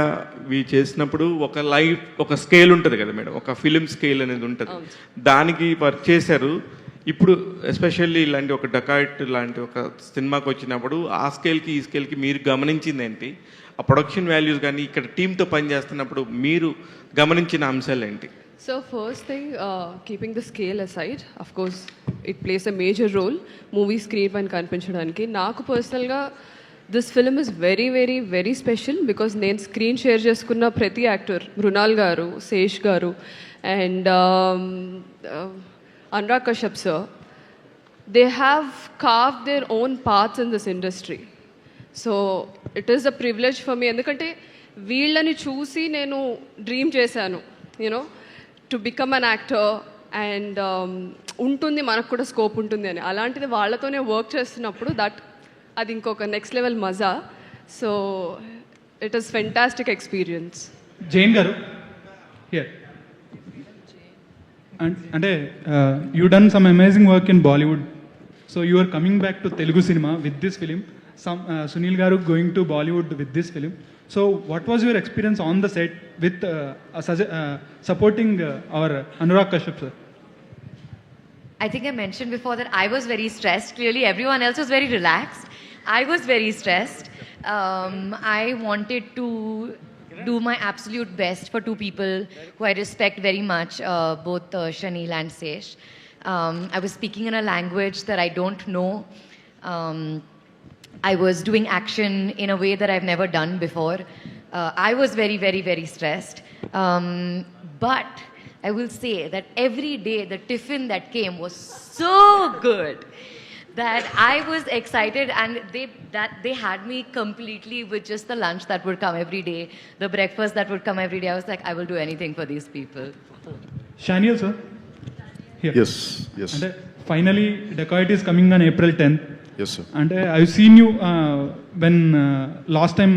E: చేసినప్పుడు ఒక లైఫ్, ఒక స్కేల్ ఉంటుంది కదా మేడం, ఒక ఫిలిం స్కేల్ అనేది ఉంటుంది, దానికి వర్క్ చేశారు. ఇప్పుడు ఎస్పెషల్లీ ఇలాంటి ఒక డకాయిట్ లాంటి ఒక సినిమాకి వచ్చినప్పుడు ఆ స్కేల్కి ఈ స్కేల్కి మీరు గమనించింది ఏంటి? ఆ ప్రొడక్షన్ వాల్యూస్ కానీ ఇక్కడ టీంతో పనిచేస్తున్నప్పుడు మీరు గమనించిన అంశాలు ఏంటి?
P: So first thing, keeping the scale aside, of course, it plays a major role. Movie screen పైన కనిపించడానికి నాకు పర్సనల్గా this film is very very very special because నేను స్క్రీన్ షేర్ చేసుకున్న ప్రతి యాక్టర్, మృణాల్ గారు, శేష్ గారు and Anurag Kashyap sir, they have carved their own paths in this industry. So it is a privilege for me, ఎందుకంటే వీళ్ళని చూసి నేను డ్రీమ్ చేశాను, you know, to become an actor and ఉంటుంది మనకు కూడా స్కోప్ ఉంటుంది అని. అలాంటిది వాళ్ళతోనే వర్క్ చేస్తున్నప్పుడు అది ఇంకొక నెక్స్ట్ లెవెల్ మజా. So it is fantastic experience.
O: Jain గారు హియర్. అంటే you done some amazing work in Bollywood, so you are coming back to Telugu cinema with this film. Sunil Garu going to Bollywood with this film. So what was your experience on the set with supporting our Anurag Kashyap sir?
Q: I think I mentioned before that I was very stressed. Clearly everyone else was very relaxed. I was very stressed. I wanted to do my absolute best for two people who I respect very much, both Shanil and Sesh. I was speaking in a language that I don't know. I was doing action in a way that I've never done before. I was very, very, very stressed. But I will say that every day the tiffin that came was so good that I was excited, and they had me completely with just the lunch that would come every day, the breakfast that would come every day. I was like, I will do anything for these people.
O: Shanil sir. Here.
J: Yes.
O: And finally, Dacoit is coming on April 10th.
J: Yes, sir.
O: And I've seen you when last time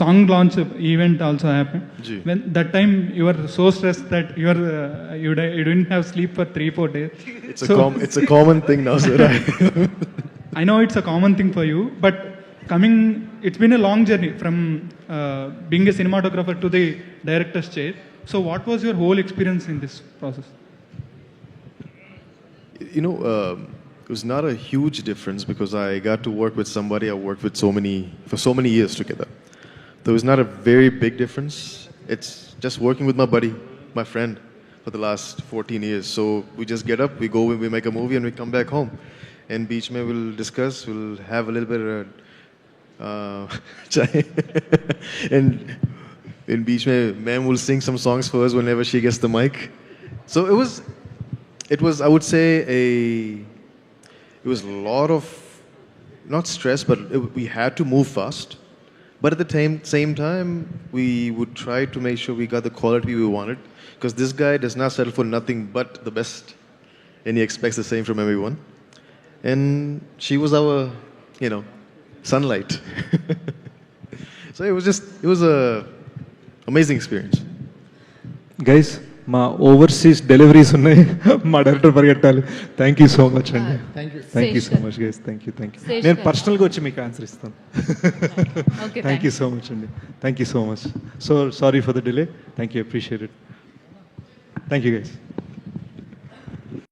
O: song launch event also happened.
J: Ji.
O: When that time you were so stressed that you didn't have sleep for 3-4 days.
C: It's a common thing now, sir.
O: I know it's a common thing for you, but it's been a long journey from being a cinematographer to the director's chair. So what was your whole experience in this process?
R: You know, it was not a huge difference because I got to work with somebody I worked with for so many years together. There was not a very big difference. It's just working with my buddy, my friend, for the last 14 years. So we just get up, we go, we make a movie, and we come back home. And beach mein we'll discuss, we'll have a little bit of chai. And in beach mein, ma'am will sing some songs for us whenever she gets the mic. So it was I would say it was a lot of, not stress, but we had to move fast. But at the same time, we would try to make sure we got the quality we wanted. Because this guy does not settle for nothing but the best. And he expects the same from everyone. And she was our, sunlight. So it was a amazing experience.
C: Guys మా overseas deliveries ఉన్నాయి, మా director పరిగెట్టాలి. Thank you so much అండి. Thank you so much guys. Thank you. నేను పర్సనల్గా వచ్చి మీకు answer ఇస్తాను. థ్యాంక్ యూ సో మచ్ అండి. Thank you so much. So sorry for the delay. Thank you, appreciate it. Thank you guys.